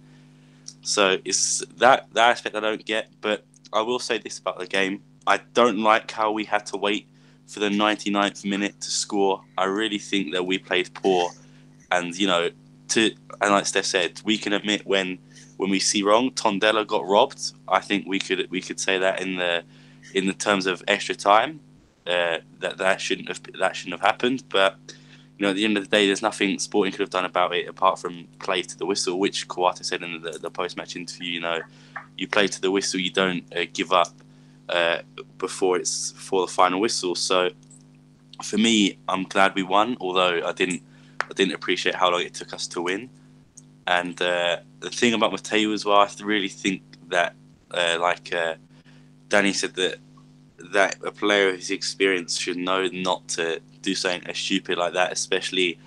So it's that aspect I don't get. But I will say this about the game: I don't like how we had to wait for the 99th minute to score. I really think that we played poor, and you know, and like Steph said, we can admit when we see wrong. Tondela got robbed. I think we could say that in the terms of extra time. That shouldn't have happened. But you know, at the end of the day, there's nothing Sporting could have done about it apart from play to the whistle, which Kawata said in the post-match interview. You know, you play to the whistle, you don't give up before the final whistle. So for me, I'm glad we won, although I didn't appreciate how long it took us to win. And the thing about Mateo as well, I really think that like Danny said, that a player of his experience should know not to do something as stupid like that, especially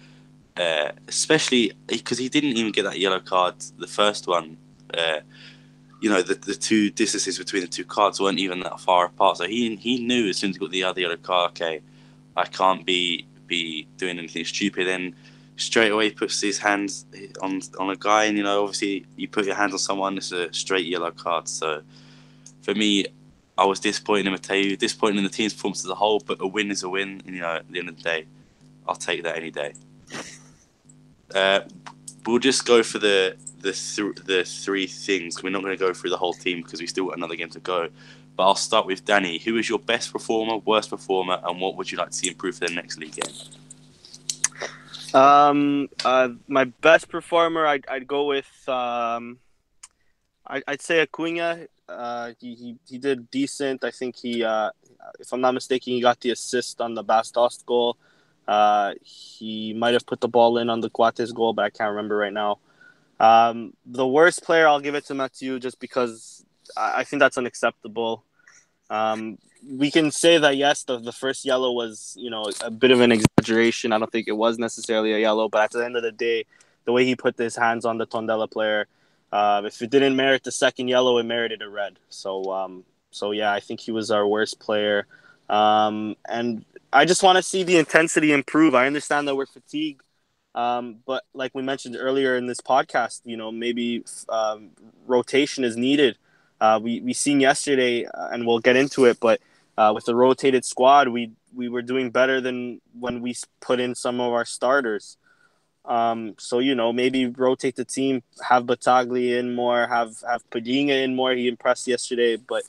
because he didn't even get that yellow card, the first one. You know, the two distances between the two cards weren't even that far apart. So he knew as soon as he got the other yellow card, okay, I can't be doing anything stupid. Then straight away puts his hands on a guy, and you know, obviously you put your hands on someone, it's a straight yellow card. So for me, I was disappointed in Mateo, disappointed in the team's performance as a whole, but a win is a win. And, you know, at the end of the day, I'll take that any day. We'll just go for the three things. We're not going to go through the whole team because we still got another game to go. But I'll start with Danny. Who is your best performer, worst performer, and what would you like to see improve for the next league game? My best performer, I'd go with I'd say Acuna. He did decent. I think he, if I'm not mistaken, he got the assist on the Bastos goal. He might have put the ball in on the Coates goal, but I can't remember right now. The worst player, I'll give it to Mathieu, just because I think that's unacceptable. We can say that, yes, the first yellow was, you know, a bit of an exaggeration. I don't think it was necessarily a yellow, but at the end of the day, the way he put his hands on the Tondela player, if it didn't merit the second yellow, it merited a red. So So yeah, I think he was our worst player. And I just want to see the intensity improve. I understand that we're fatigued, but like we mentioned earlier in this podcast, maybe rotation is needed. We seen yesterday, and we'll get into it, but with the rotated squad, we were doing better than when we put in some of our starters. So maybe rotate the team, have Bataglia in more, have Padinha in more. He impressed yesterday, but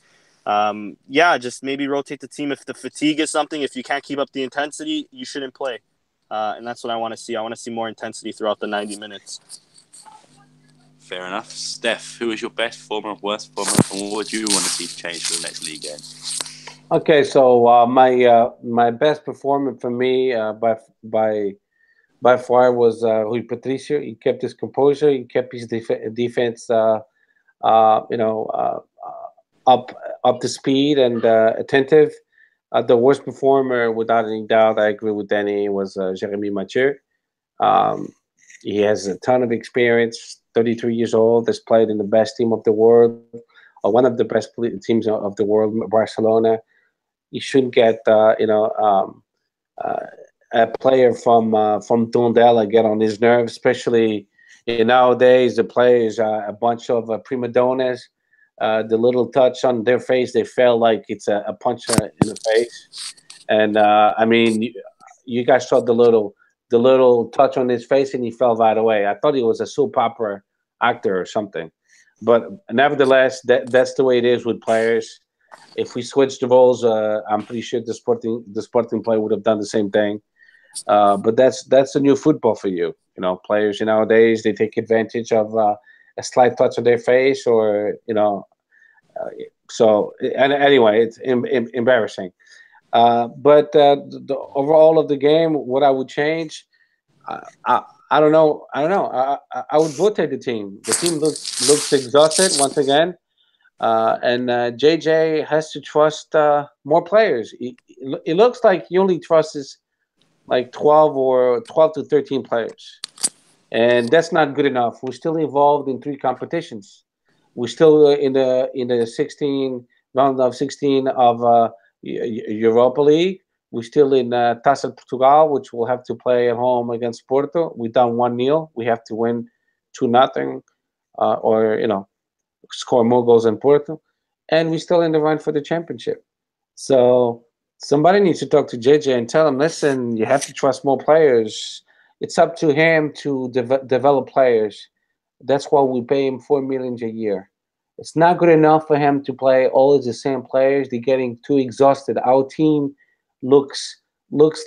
just maybe rotate the team. If the fatigue is something, if you can't keep up the intensity, you shouldn't play. And that's what I want to see. I want to see more intensity throughout the 90 minutes. Fair enough. Steph, who is your best performer, worst performer, and what would you want to see change for the next league game? Okay, so my best performer for me by far was Rui Patricio. He kept his composure. He kept his defense, up to speed and attentive. The worst performer, without any doubt, I agree with Danny, was Jeremy Mathieu. Um, he has a ton of experience. 33 years old. Has played in the best team of the world, or one of the best teams of the world, Barcelona. You shouldn't get a player from Tondela get on his nerves, especially nowadays. The players are a bunch of prima donnas. The little touch on their face, they feel like it's a punch in the face. And I mean, you guys saw the little touch on his face, and he fell right away. I thought he was a soap opera actor or something. But nevertheless, that's the way it is with players. If we switched the roles, I'm pretty sure the Sporting player would have done the same thing. But that's the new football for you. Players nowadays, they take advantage of a slight touch on their face, or so. And anyway, it's embarrassing. But the overall of the game, what I would change, I don't know. I don't know. I would rotate the team. The team looks exhausted once again, and JJ has to trust more players. It looks like he only trusts like 12 to 13 players, and that's not good enough. We're still involved in three competitions. We're still in the 16 round of 16 of Europa League. We're still in Taça de Portugal, which we'll have to play at home against Porto. We down 1-0. We have to win 2-0, or score more goals than Porto, and we're still in the run for the championship. So somebody needs to talk to JJ and tell him, listen, you have to trust more players. It's up to him to develop players. That's why we pay him $4 million a year. It's not good enough for him to play always the same players. They're getting too exhausted. Our team looks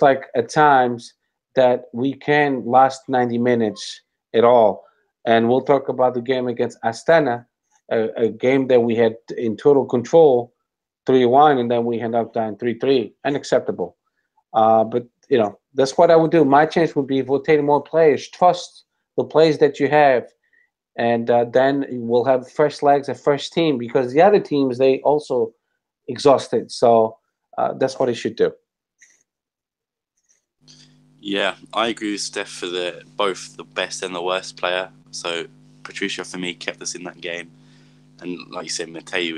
like at times that we can last 90 minutes at all. And we'll talk about the game against Astana, a game that we had in total control, 3-1, and then we end up down 3-3. Unacceptable. But that's what I would do. My change would be rotating more players. Trust the players that you have, and then we'll have fresh legs, a fresh team, because the other teams, they also exhausted. So that's what he should do. Yeah, I agree with Steph for both the best and the worst player. So Patricia, for me, kept us in that game, and like you said, Mateo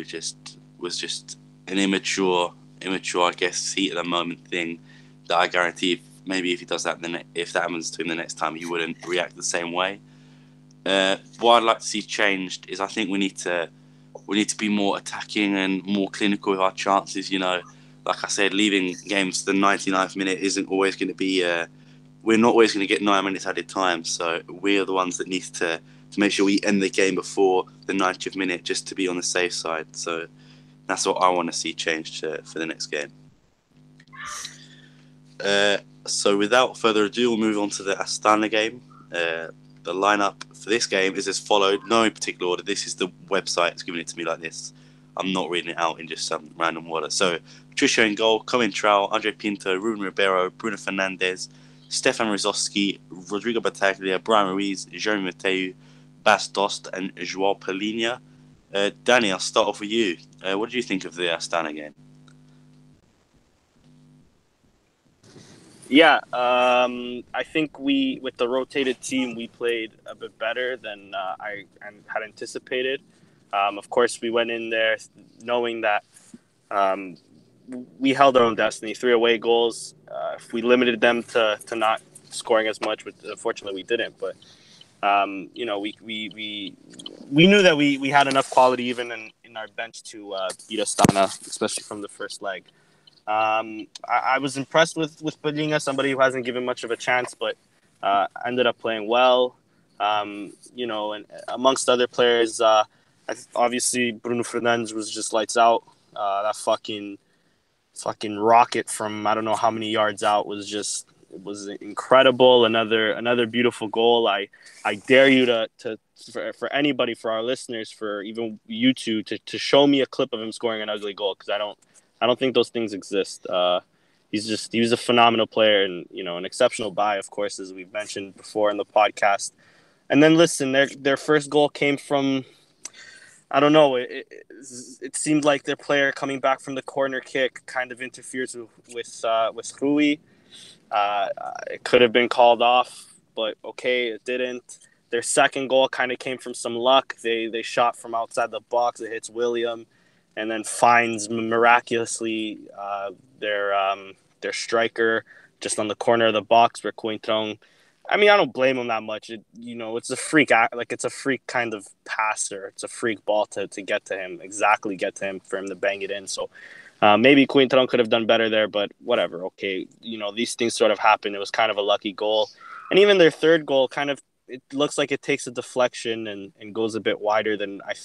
was just an immature, I guess, heat of the moment thing that I guarantee if he does that, then if that happens to him the next time, he wouldn't react the same way. What I'd like to see changed is I think we need to be more attacking and more clinical with our chances. Like I said, leaving games to the 99th minute isn't always going to be. We're not always going to get 9 minutes added time, so we're the ones that need to make sure we end the game before the 90th minute, just to be on the safe side. So that's what I want to see changed for the next game. So without further ado, we'll move on to the Astana game. The lineup for this game is as followed, no in particular order. This is the website, it's giving it to me like this. I'm not reading it out in just some random order. So Patricio in goal, Comintrao, Andre Pinto, Ruben Ribeiro, Bruno Fernandes, Stefan Rizowski, Rodrigo Bataglia, Brian Ruiz, Jeremy Mateu, Bas Dost, and Joao Palhinha. Danny, I'll start off with you. What do you think of the Astana game? Yeah, I think with the rotated team, we played a bit better than I had anticipated. Of course, we went in there knowing that We held our own destiny. 3 away goals. If we limited them to not scoring as much, which unfortunately we didn't, but you know, we knew that we had enough quality even in our bench to beat Astana, especially from the first leg. I was impressed with Padinha, somebody who hasn't given much of a chance, but ended up playing well. You know, and amongst other players, obviously Bruno Fernandes was just lights out. That fucking rocket from I don't know how many yards out it was incredible. Another beautiful goal. I dare you for anybody, for our listeners, for even you two, to show me a clip of him scoring an ugly goal, because I don't think those things exist. He was a phenomenal player, and you know, an exceptional buy, of course, as we've mentioned before in the podcast. And then listen, their first goal came from, I don't know. It seemed like their player coming back from the corner kick kind of interferes with Rui. It could have been called off, but okay, it didn't. Their second goal kind of came from some luck. They shot from outside the box. It hits William, and then finds miraculously their striker just on the corner of the box where Coentrão. I mean, I don't blame him that much. It's a freak it's a freak kind of passer. It's a freak ball to get to him, exactly get to him for him to bang it in. So maybe Coentrão could have done better there, but whatever. Okay, these things sort of happen. It was kind of a lucky goal. And even their third goal it looks like it takes a deflection and goes a bit wider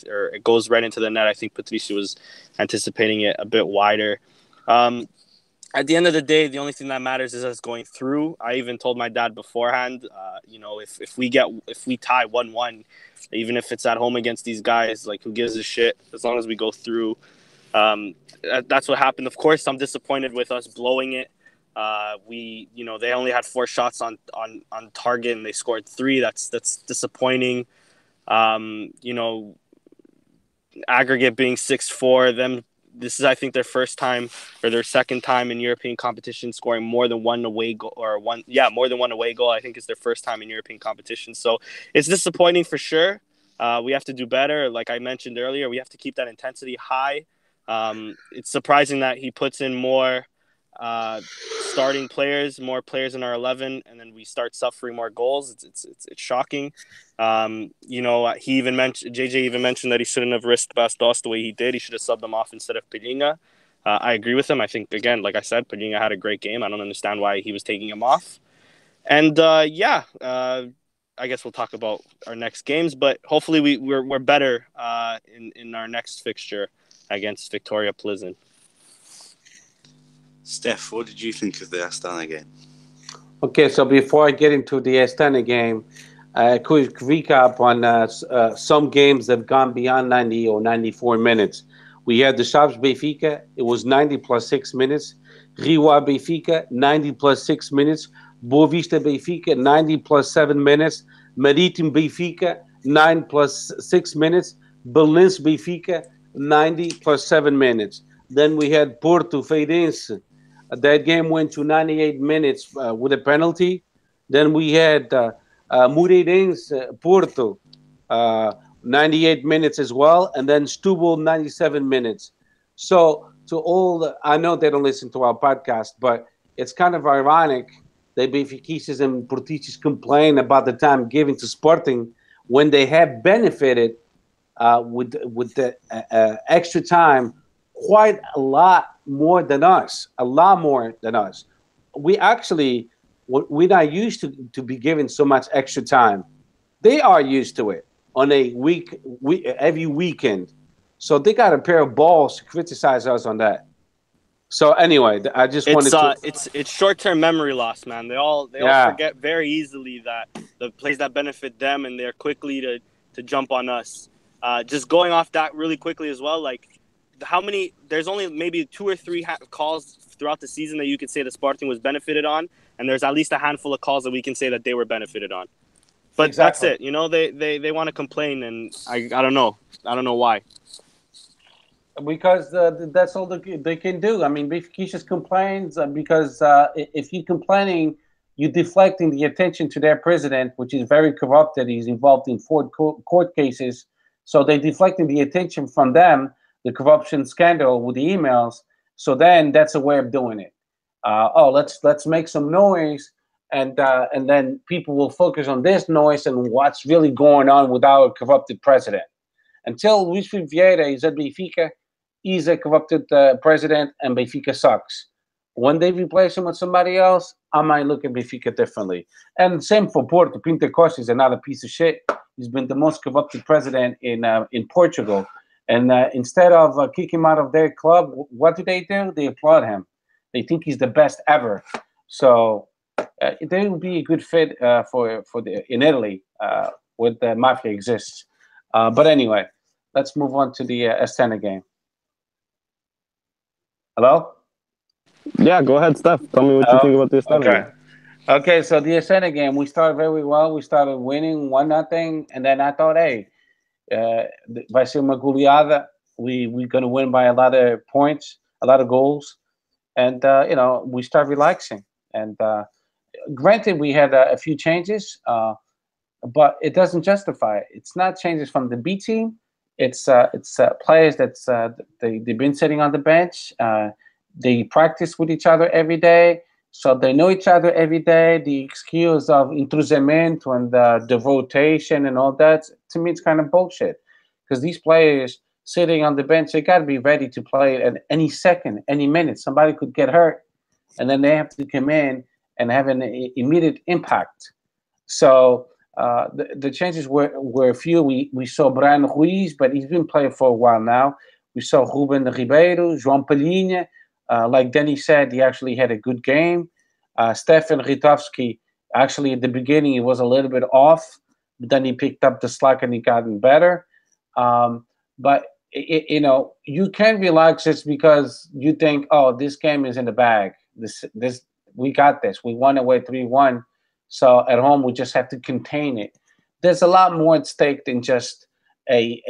or it goes right into the net. I think Patricio was anticipating it a bit wider. At the end of the day, the only thing that matters is us going through. I even told my dad beforehand, if we tie 1-1, even if it's at home against these guys, like, who gives a shit, as long as we go through. That's what happened. Of course, I'm disappointed with us blowing it. They only had 4 shots on target and they scored 3. That's disappointing. Aggregate being 6-4, this is, I think, their first time or their second time in European competition scoring more than one away goal, more than one away goal. I think it's their first time in European competition. So it's disappointing for sure. We have to do better. Like I mentioned earlier, we have to keep that intensity high. It's surprising that he puts in more starting players, more players in our 11, and then we start suffering more goals. It's shocking. He even mentioned, JJ even mentioned that he shouldn't have risked Bastos the way he did. He should have subbed him off instead of Pedinha. I agree with him. I think, again, like I said, Pedinha had a great game. I don't understand why he was taking him off. And I guess we'll talk about our next games, but hopefully we're better in our next fixture against Victoria Pleasant. Steph, what did you think of the Astana game? Okay, so before I get into the Astana game, a quick recap on some games that have gone beyond 90 or 94 minutes. We had the Chaves Benfica, it was 90 plus 6 minutes. Riwa Benfica, 90 plus 6 minutes. Boa Vista Benfica, 90 plus 7 minutes. Marítimo Benfica, 9 plus 6 minutes. Belenenses Benfica, 90 plus 7 minutes. Then we had Porto Feirense. That game went to 98 minutes with a penalty. Then we had Moreirense Porto, 98 minutes as well. And then Setúbal, 97 minutes. So I know they don't listen to our podcast, but it's kind of ironic that Benfiquistas and Portistas complain about the time given to Sporting when they have benefited with the extra time quite a lot more than us. We're not used to be given so much extra time. They are used to it on a every weekend. So they got a pair of balls to criticize us on that. So anyway, I just wanted to. It's short-term memory loss, man. They all forget very easily that the plays that benefit them, and they're quickly to jump on us. Just going off that really quickly as well, like, there's only maybe 2 or 3 calls throughout the season that you could say that Sporting was benefited on, and there's at least a handful of calls that we can say that they were benefited on. But exactly. That's it. They want to complain, and I don't know why. Because that's all they can do. I mean, Benfica complains because if you're complaining, you're deflecting the attention to their president, which is very corrupted. He's involved in 4 court cases. So they're deflecting the attention from them. the corruption scandal with the emails. So then that's a way of doing it. Let's make some noise, and then people will focus on this noise and what's really going on with our corrupted president. Until Luis Vieira is at Benfica, he's a corrupted president, and Benfica sucks. When they replace him with somebody else, I might look at Benfica differently. And same for Porto. Pinto Costa is another piece of shit. He's been the most corrupted president in Portugal. And instead of kicking him out of their club, what do? They applaud him. They think he's the best ever. So they would be a good fit in Italy where the mafia exists. But anyway, let's move on to the Astana game. Hello? Yeah, go ahead, Steph. Tell me what you think about the Astana game. Okay, so the Astana game, we started very well. We started winning 1-0, and then I thought, hey, vai ser uma goleada. We're going to win by a lot of points, a lot of goals. And, we start relaxing. And granted, we had a few changes, but it doesn't justify it. It's not changes from the B team. It's players they've been sitting on the bench. They practice with each other every day, so they know each other every day. The excuse of intrusamento and the rotation and all that, to me, it's kind of bullshit. Because these players sitting on the bench, they got to be ready to play at any second, any minute. Somebody could get hurt, and then they have to come in and have an immediate impact. So the changes were few. We saw Brian Ruiz, but he's been playing for a while now. We saw Ruben Ribeiro, João Palhinha. Like Denny said, he actually had a good game. Stefan Ritovski, actually at the beginning, he was a little bit off, but then he picked up the slack and he gotten better. But you can relax just because you think, oh, this game is in the bag. This we got this. We won away 3-1. So at home, we just have to contain it. There's a lot more at stake than just a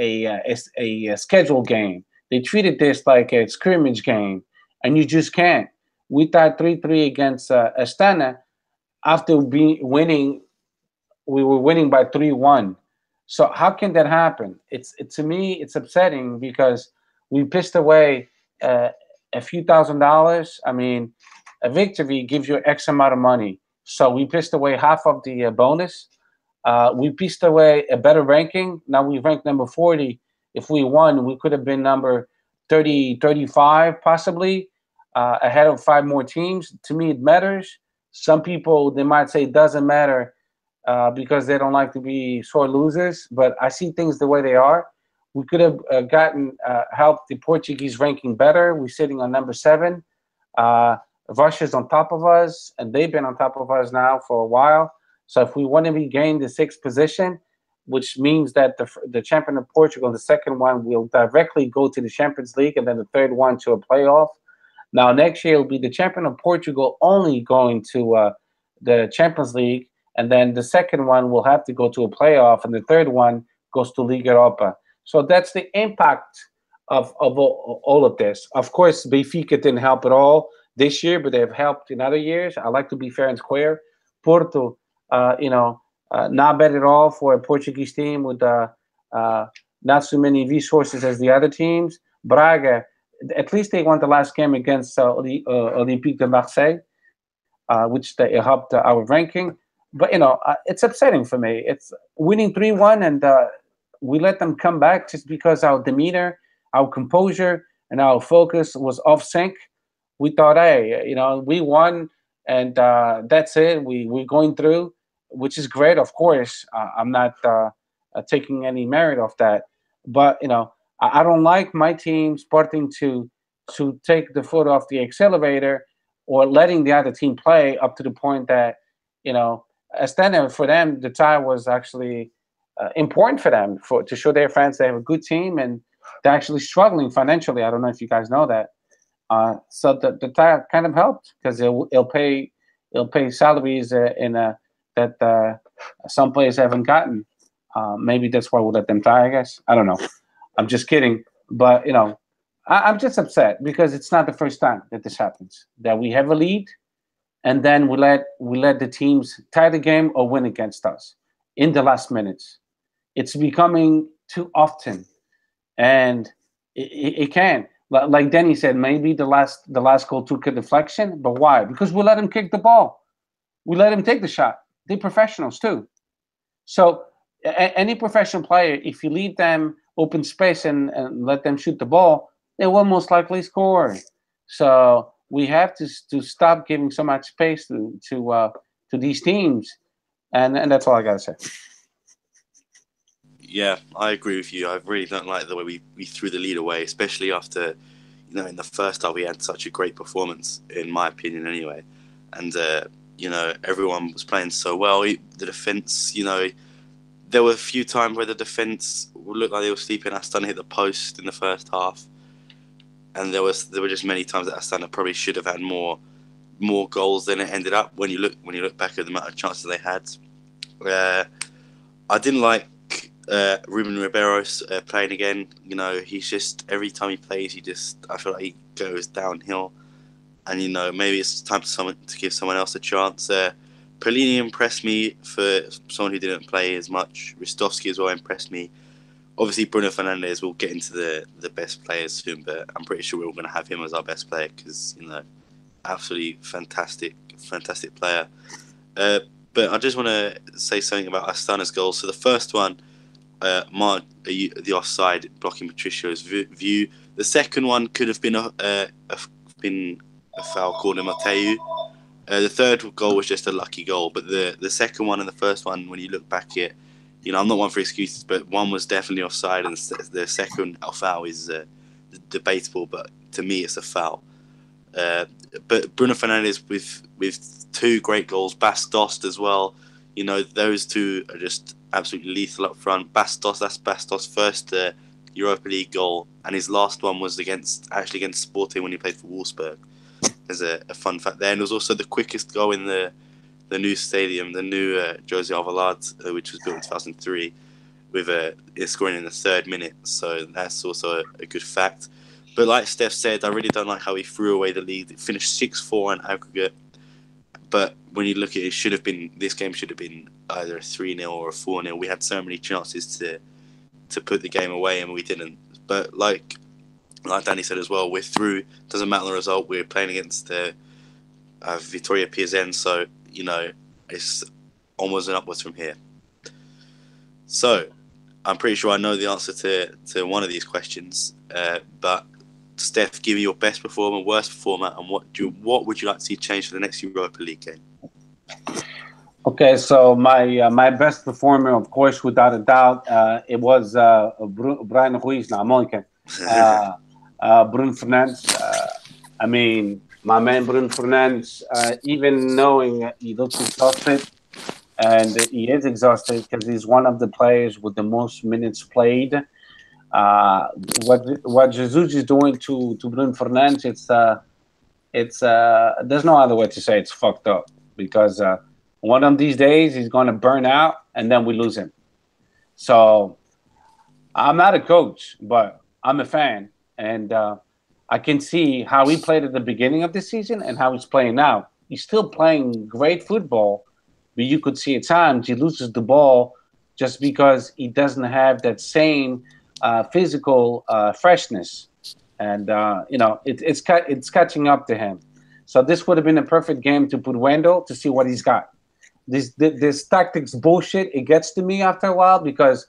scheduled game. They treated this like a scrimmage game, and you just can't. We tied 3-3 against Astana. After winning, we were winning by 3-1. So how can that happen? To me, it's upsetting because we pissed away a few $1,000s. I mean, a victory gives you X amount of money. So we pissed away half of the bonus. We pissed away a better ranking. Now we ranked number 40. If we won, we could have been number 30, 35 possibly, ahead of 5 more teams. To me, it matters. Some people, they might say it doesn't matter because they don't like to be sore losers. But I see things the way they are. We could have helped the Portuguese ranking better. We're sitting on number 7. Russia's on top of us, and they've been on top of us now for a while. So if we want to regain the 6th position, which means that the champion of Portugal, the second one, will directly go to the Champions League, and then the third one to a playoff. Now, next year will be the champion of Portugal only going to the Champions League, and then the second one will have to go to a playoff, and the third one goes to Liga Europa. So that's the impact of all of this. Of course, Benfica didn't help at all this year, but they've helped in other years. I like to be fair and square. Porto, not bad at all for a Portuguese team with not so many resources as the other teams. Braga, at least they won the last game against Olympique de Marseille, which they helped our ranking. But, it's upsetting for me. It's winning 3-1, and we let them come back just because our demeanor, our composure, and our focus was off sync. We thought, hey, we won, and that's it. We're going through, which is great, of course. I'm not taking any merit off that. But, I don't like my team starting to take the foot off the accelerator or letting the other team play up to the point that, Astana, for them, the tie was actually important for them to show their fans they have a good team, and they're actually struggling financially. I don't know if you guys know that. So the tie kind of helped because it'll pay salaries that some players haven't gotten. Maybe that's why we'll let them tie, I guess. I don't know. I'm just kidding. But, I'm just upset because it's not the first time that this happens, that we have a lead and then we let the teams tie the game or win against us in the last minutes. It's becoming too often. And It can. Like Denny said, maybe the last goal took a deflection, but why? Because we let him kick the ball. We let him take the shot. They're professionals too. So any professional player, if you leave them open space and let them shoot the ball, they will most likely score. So we have to stop giving so much space to these teams, and that's all I gotta say. Yeah, I agree with you. I really don't like the way we threw the lead away, especially after, in the first half we had such a great performance, in my opinion anyway. And, everyone was playing so well. The defence, there were a few times where the defence looked like they were sleeping. Astana hit the post in the first half. And there were just many times that Astana probably should have had more goals than it ended up when you look back at the amount of chances they had. I didn't like Ruben Ribeiro playing again. He's just, every time he plays, I feel like he goes downhill. And maybe it's time to give someone else a chance. Polini impressed me for someone who didn't play as much. Ristovski as well impressed me. Obviously, Bruno Fernandes will get into the best players soon, but I'm pretty sure we're all going to have him as our best player because absolutely fantastic player. But I just want to say something about Astana's goals. So the first one, the offside blocking Patricio's view. The second one could have been a foul called in Mateu. The third goal was just a lucky goal, but the second one and the first one, when you look back at it, I'm not one for excuses, but one was definitely offside, and the second foul is debatable, but to me it's a foul. But Bruno Fernandes with two great goals, Bas Dost as well. Those two are just absolutely lethal up front. That's Bas Dost's first Europa League goal, and his last one was against Sporting when he played for Wolfsburg. There's a fun fact there, and it was also the quickest goal in the new stadium, the new Jose Alvalade, which was built in 2003, with scoring in the 3rd minute. So that's also a good fact. But like Steph said, I really don't like how he threw away the lead. It finished 6-4 in aggregate. But when you look at it, this game should have been either a 3-0 or a 4-0. We had so many chances to put the game away, and we didn't. But like Danny said as well, we're through. Doesn't matter the result. We're playing against Vitória Pilsen, so it's onwards and upwards from here. So I'm pretty sure I know the answer to one of these questions, but Steph, give me your best performer, worst performer, and what would you like to see change for the next Europa League game? Okay, so my best performer, of course, without a doubt, it was Brian Ruiz. No, I'm only kidding. Bruno Fernandes. I mean, my man Bruno Fernandes, even knowing he looks exhausted, and he is exhausted because he's one of the players with the most minutes played. What Jesus is doing to Bruno Fernandes, it's there's no other way to say it's fucked up, because one of these days he's going to burn out and then we lose him. So I'm not a coach, but I'm a fan, and I can see how he played at the beginning of the season and how he's playing now. He's still playing great football, but you could see at times he loses the ball just because he doesn't have that same physical freshness, and it's catching up to him. So this would have been a perfect game to put Wendell to see what he's got. This tactics bullshit, it gets to me after a while, because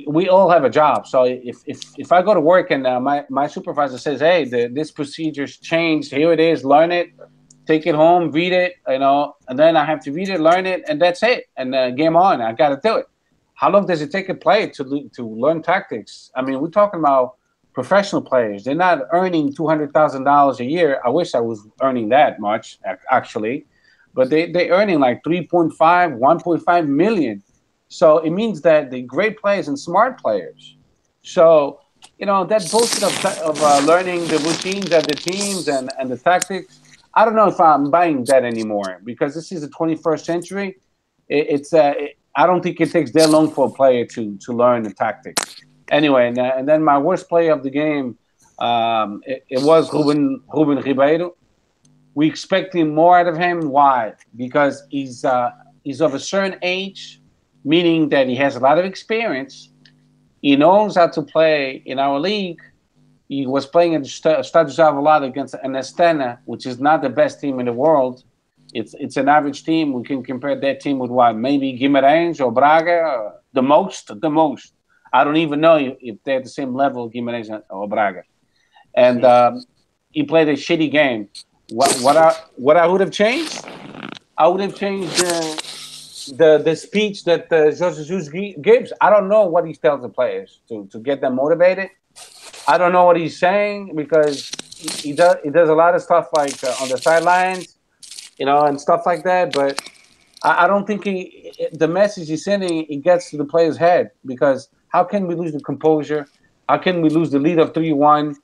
we all have a job. So if I go to work and my supervisor says, hey, this procedure's changed, here it is, learn it, take it home, read it, and then I have to read it, learn it, and that's it, and game on, I got to do it. How long does it take a player to learn tactics? I mean, we're talking about professional players. They're not earning $200,000 a year. I wish I was earning that much, actually. But they're earning like 3.5, 1.5 million. So it means that they're great players and smart players. So, that bullshit of learning the routines of the teams and the tactics, I don't know if I'm buying that anymore, because this is the 21st century. I don't think it takes that long for a player to learn the tactics. Anyway, and then my worst player of the game, it was Ruben Ribeiro. We expecting more out of him. Why? Because he's of a certain age, meaning that he has a lot of experience, He knows how to play in our league. He was playing in Estádio Alvalade against an Astana, which is not the best team in the world. It's an average team. We can compare that team with what? Maybe Guimarães or Braga. The most. I don't even know if they're at the same level, Guimarães or Braga. And he played a shitty game. What I would have changed? I would have changed the speech that Jorge Jesus gives. I don't know what he tells the players to get them motivated. I don't know what he's saying because he does a lot of stuff like on the sidelines, and stuff like that. But I don't think the message he's sending, it gets to the player's head, because how can we lose the composure? How can we lose the lead of 3-1?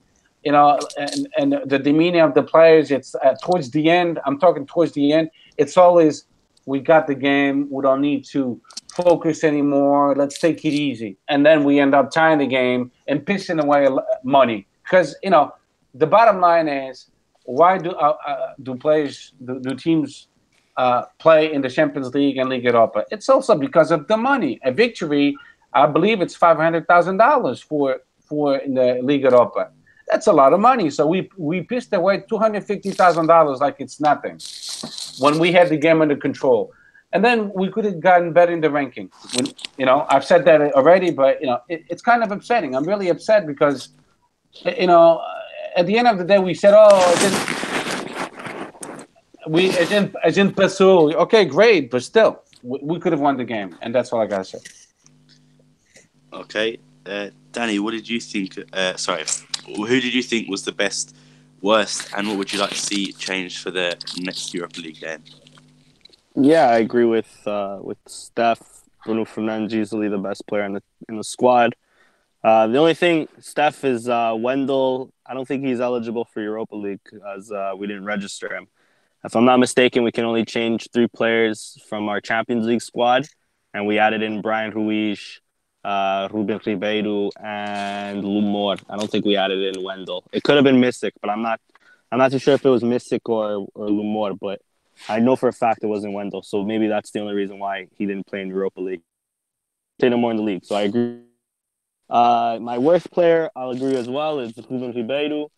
And the demeanor of the players, it's towards the end. I'm talking towards the end. It's always, we got the game. We don't need to focus anymore. Let's take it easy. And then we end up tying the game and pissing away money. Because, the bottom line is, why do teams play in the Champions League and Liga Europa? It's also because of the money. A victory, I believe it's $500,000 for in the Liga Europa. That's a lot of money. So we pissed away $250,000 like it's nothing when we had the game under control. And then we could have gotten better in the ranking. I've said that already, but it's kind of upsetting. I'm really upset because at the end of the day we said, it didn't pursue. Okay, great, but still we could have won the game, and that's all I gotta say. Okay, Danny, what did you think? Who did you think was the best, worst, and what would you like to see changed for the next Europa League game? Yeah, I agree with Steph. Bruno Fernandes, easily the best player in the squad. The only thing, Steph, is Wendell. I don't think he's eligible for Europa League as we didn't register him. If I'm not mistaken, we can only change 3 players from our Champions League squad, and we added in Brian Ruiz, Ruben Ribeiro, and Lumor. I don't think we added in Wendell. It could have been Missick, but I'm not too sure if it was Missick or Lumor, but I know for a fact it wasn't Wendell. So maybe that's the only reason why he didn't play in Europa League. Played him more in the league, so I agree. My worst player, I'll agree as well, is Ruben Ribeiro.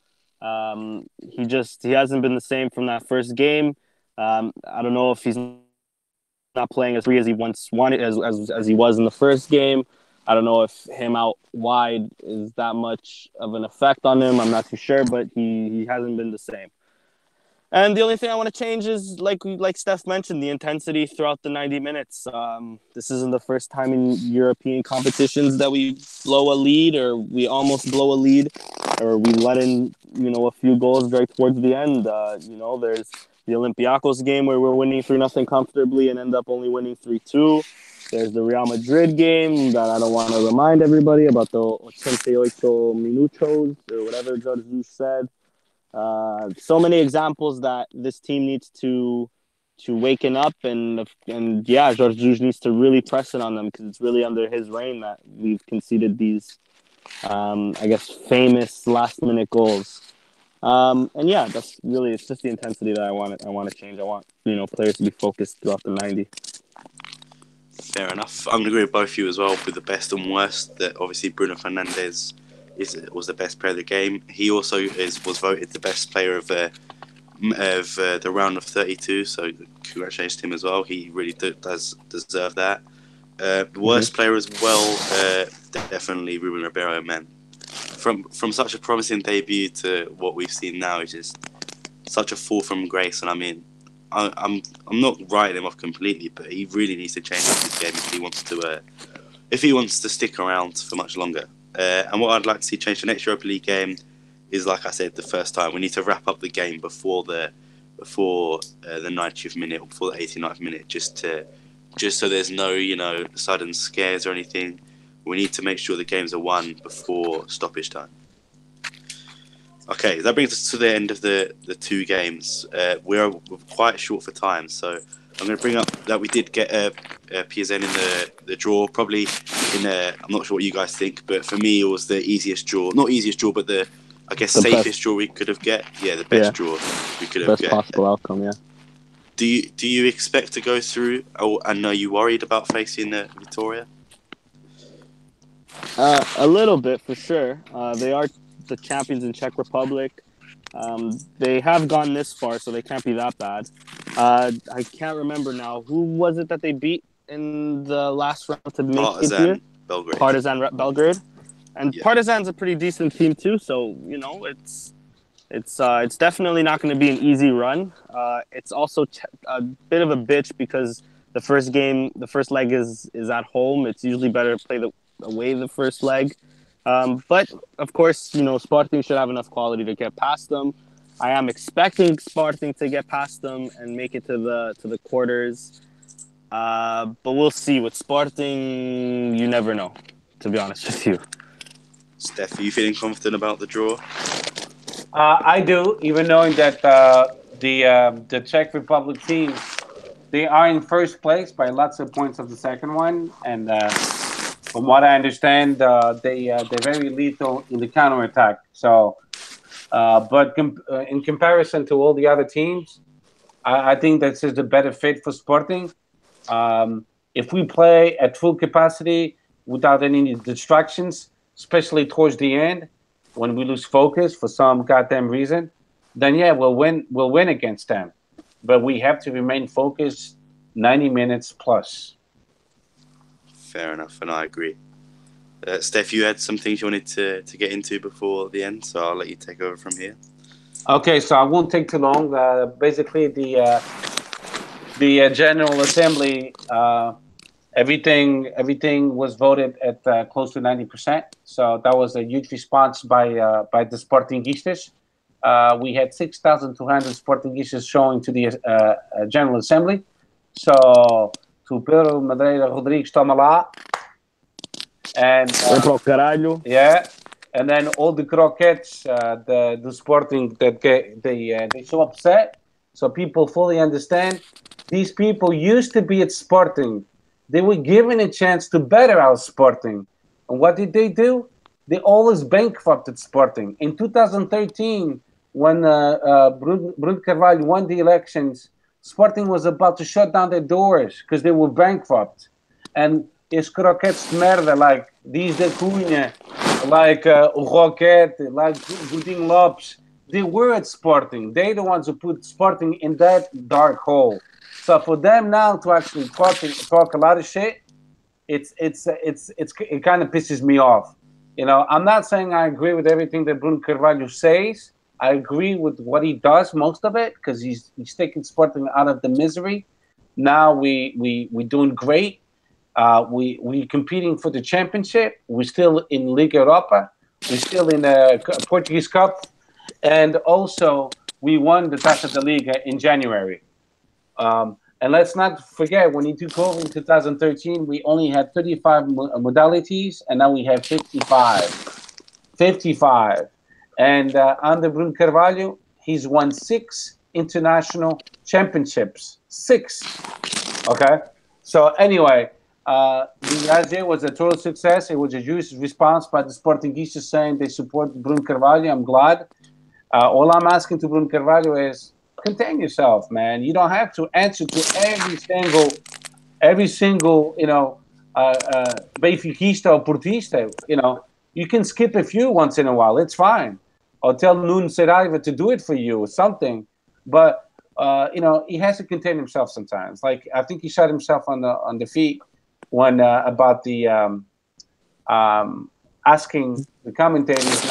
He hasn't been the same from that first game. I don't know if he's not playing as free as he once wanted, as he was in the first game. I don't know if him out wide is that much of an effect on him. I'm not too sure, but he hasn't been the same. And the only thing I want to change is, like Steph mentioned, the intensity throughout the 90 minutes. This isn't the first time in European competitions that we blow a lead, or we almost blow a lead, or we let in, a few goals right towards the end. There's the Olympiacos game where we're winning 3-0 comfortably and end up only winning 3-2. There's the Real Madrid game that I don't want to remind everybody about, the 88 minutos, or whatever Jorge Jesus said. So many examples that this team needs to waken up, and Jorge Jesus needs to really press it on them, because it's really under his reign that we've conceded these, famous last-minute goals. That's really, it's just the intensity that I want to change. I want players to be focused throughout the 90. Fair enough. I'm going to agree with both of you as well with the best and worst. That obviously Bruno Fernandes was the best player of the game. He also was voted the best player of the round of 32. So congratulations to him as well. He really does deserve that. The worst player as well, definitely Ruben Ribeiro, man. From such a promising debut to what we've seen now is just such a fall from grace. And I mean, I'm not writing him off completely, but he really needs to change up his game if he wants to stick around for much longer. And what I'd like to see change for next Europa League game is, like I said the first time, we need to wrap up the game before the 90th minute or before the 89th minute, just so there's no sudden scares or anything. We need to make sure the games are won before stoppage time. Okay, that brings us to the end of the 2 games. We're quite short for time, so I'm going to bring up that we did get PSN in the draw. Probably I'm not sure what you guys think, but for me it was the easiest draw. Not easiest draw, but the safest draw we could have get. Yeah, the best draw we could have get. Best possible outcome, yeah. Do you expect to go through, and are you worried about facing Vitoria? A little bit, for sure. They are the champions in Czech Republic. They have gone this far, so they can't be that bad. I can't remember now. Who was it that they beat in the last round to make it here? Partizan Belgrade. Belgrade. And Yeah. Partizan's a pretty decent team too, so it's definitely not going to be an easy run. It's also a bit of a bitch because the first leg is at home. It's usually better to play away the first leg. But of course, Sporting should have enough quality to get past them. I am expecting Sporting to get past them and make it to the quarters. But we'll see. With Sporting, you never know, to be honest with you. Steph, are you feeling confident about the draw? I do, even knowing that the Czech Republic team, they are in first place by lots of points of the second one, and from what I understand, they're very lethal in the counterattack. So, but in comparison to all the other teams, I think this is the better fit for Sporting. If we play at full capacity without any distractions, especially towards the end, when we lose focus for some goddamn reason, then yeah, we'll win against them. But we have to remain focused 90 minutes plus. Fair enough, and I agree. Steph, you had some things you wanted to get into before the end, so I'll let you take over from here. Okay, so I won't take too long. Basically, the General Assembly, everything was voted at close to 90%. So that was a huge response by the Sportingistas. We had 6,200 Sportingistas showing to the General Assembly. So to Pedro Madeira Rodrigues, toma lá. And yeah, and then all the croquettes, the Sporting that they so upset. So people fully understand. These people used to be at Sporting. They were given a chance to better our Sporting. And what did they do? They always bankrupted Sporting. In 2013, when Bruno Carvalho won the elections, Sporting was about to shut down their doors because they were bankrupt. And it's croquettes merda, like these de Cunha, like Roquette, like Godinho Lopes. They were at Sporting. They're the ones who put Sporting in that dark hole. So for them now to actually talk a lot of shit, it kind of pisses me off. I'm not saying I agree with everything that Bruno Carvalho says. I agree with what he does, most of it, because he's taking Sporting out of the misery. Now we're doing great. We're competing for the championship. We're still in Liga Europa. We're still in the Portuguese Cup, and also we won the Taça da Liga in January. And let's not forget, when he took over in 2013, we only had 35 modalities, and now we have 55. 55. And under Bruno Carvalho, he's won 6 international championships. 6. Okay? So anyway, the last year was a total success. It was a huge response by the Sportingistas saying they support Bruno Carvalho. I'm glad. All I'm asking to Bruno Carvalho is, contain yourself, man. You don't have to answer to every single, Benfiquista or Portista. You can skip a few once in a while. It's fine. Or tell Nuno Saraiva to do it for you or something. But he has to contain himself sometimes. Like, I think he shot himself on the feet when about the asking the commentators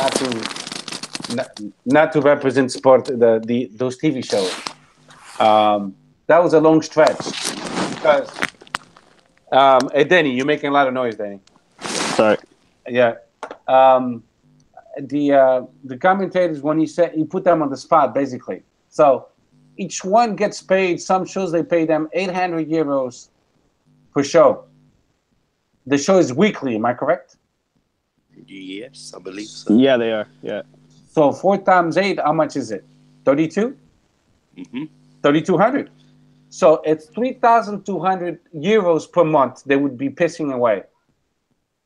not to represent sport, those TV shows. That was a long stretch because hey, Danny, you're making a lot of noise, Danny. Sorry. Yeah. The commentators, when he put them on the spot, basically. So each one gets paid. Some shows they pay them 800 euros per show. The show is weekly. Am I correct? Yes, I believe so. Yeah, they are. Yeah. So 4 times 8, how much is it? 32? Mm-hmm. 3,200. So it's 3,200 euros per month they would be pissing away.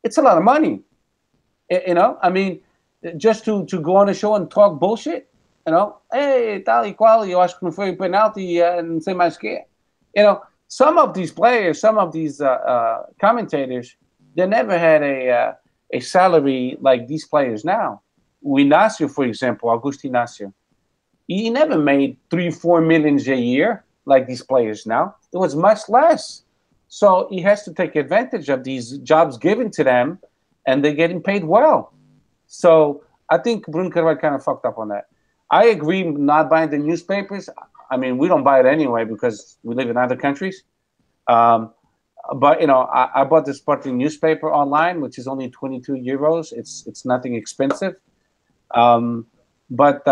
It's a lot of money. I mean, just to go on a show and talk bullshit. Hey, tal e qual, eu acho que não foi penalty, não sei mais que. Some of these players, some of these commentators, they never had a salary like these players now. Inácio, for example, Augusto Inácio, he never made 3-4 millions a year like these players now. It was much less. So he has to take advantage of these jobs given to them, and they're getting paid well. So I think Bruno Carvalho kind of fucked up on that. I agree not buying the newspapers. I mean, we don't buy it anyway because we live in other countries. But I bought the Sporting newspaper online, which is only 22 euros. It's nothing expensive. But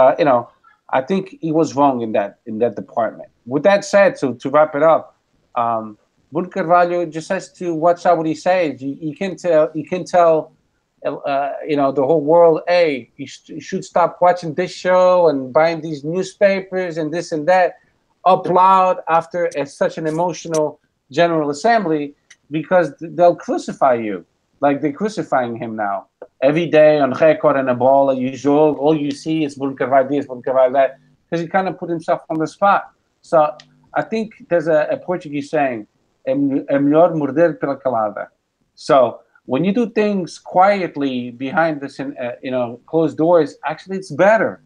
I think he was wrong in that department. With that said, to wrap it up, Bruno Carvalho just has to watch out what he says. You can tell the whole world, hey, you should stop watching this show and buying these newspapers and this and that up loud after such an emotional General Assembly, because they'll crucify you. Like they're crucifying him now. Every day on record and a ball, all you see is Bruno Carvalho this, Bruno Carvalho that, because he kind of put himself on the spot. So I think there's a Portuguese saying, é melhor morder pela calada. So when you do things quietly behind this, closed doors, actually it's better.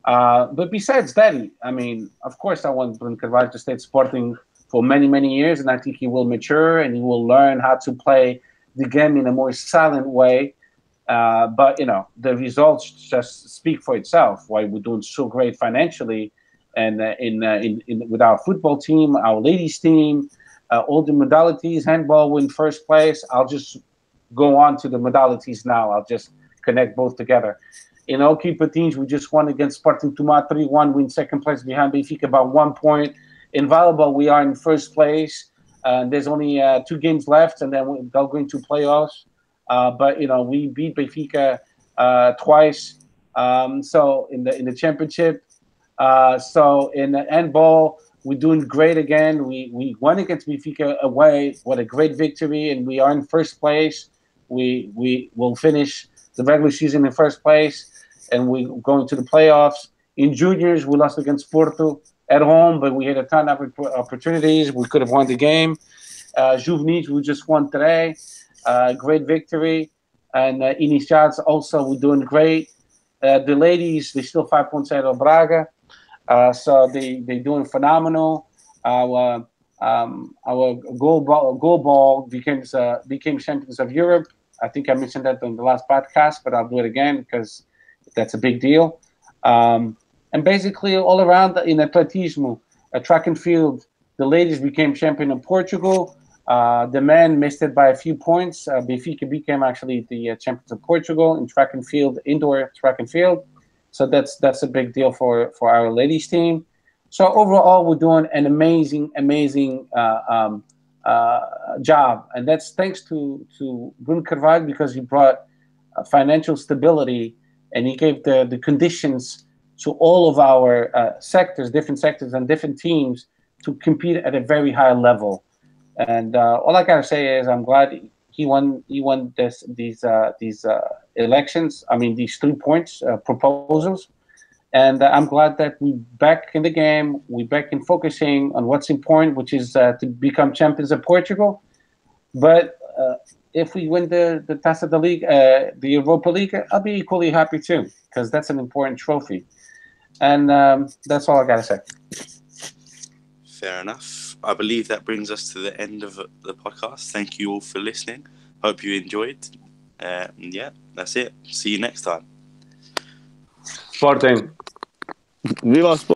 But besides that, I mean, of course, I want Bruno Carvalho to stay at Sporting for many, many years, and I think he will mature and he will learn how to play the game in a more silent way. But the results just speak for itself. Why we're doing so great financially, and with our football team, our ladies team, all the modalities. Handball win first place. I'll just go on to the modalities now. I'll just connect both together. In all keeper teams, we just won against Sporting Tomar 3-1. We're in second place behind Benfica by 1 point. In volleyball, we are in first place. There's only 2 games left, and then they'll go into playoffs. But we beat Benfica twice. So in the championship. So in the handball, we're doing great again. We won against Benfica away. What a great victory, and we are in first place. We will finish the regular season in first place, and we're going to the playoffs. In juniors, we lost against Porto at home, but we had a ton of opportunities. We could have won the game. Juvenis, we just won today. Great victory. And Iniciados also, we're doing great. The ladies, they're still 5 points ahead of Braga. So they're doing phenomenal. Our goal ball became champions of Europe. I think I mentioned that in the last podcast, but I'll do it again because that's a big deal. And basically all around in atletismo, track and field, the ladies became champion of Portugal. The men missed it by a few points. Benfica became actually the champions of Portugal in track and field, indoor track and field. So that's a big deal for our ladies team. So overall, we're doing an amazing job, and that's thanks to Bruno Carvalho, because he brought financial stability, and he gave the conditions to all of our different sectors and different teams to compete at a very high level. And all I gotta say is I'm glad he won these elections. I mean, these 3 points proposals. And I'm glad that we're back in the game. We're back in focusing on what's important, which is to become champions of Portugal. But if we win the Taça da Liga, the Europa League, I'll be equally happy too, because that's an important trophy. And that's all I got to say. Fair enough. I believe that brings us to the end of the podcast. Thank you all for listening. Hope you enjoyed. Yeah, that's it. See you next time. Sporting. Viva Sport.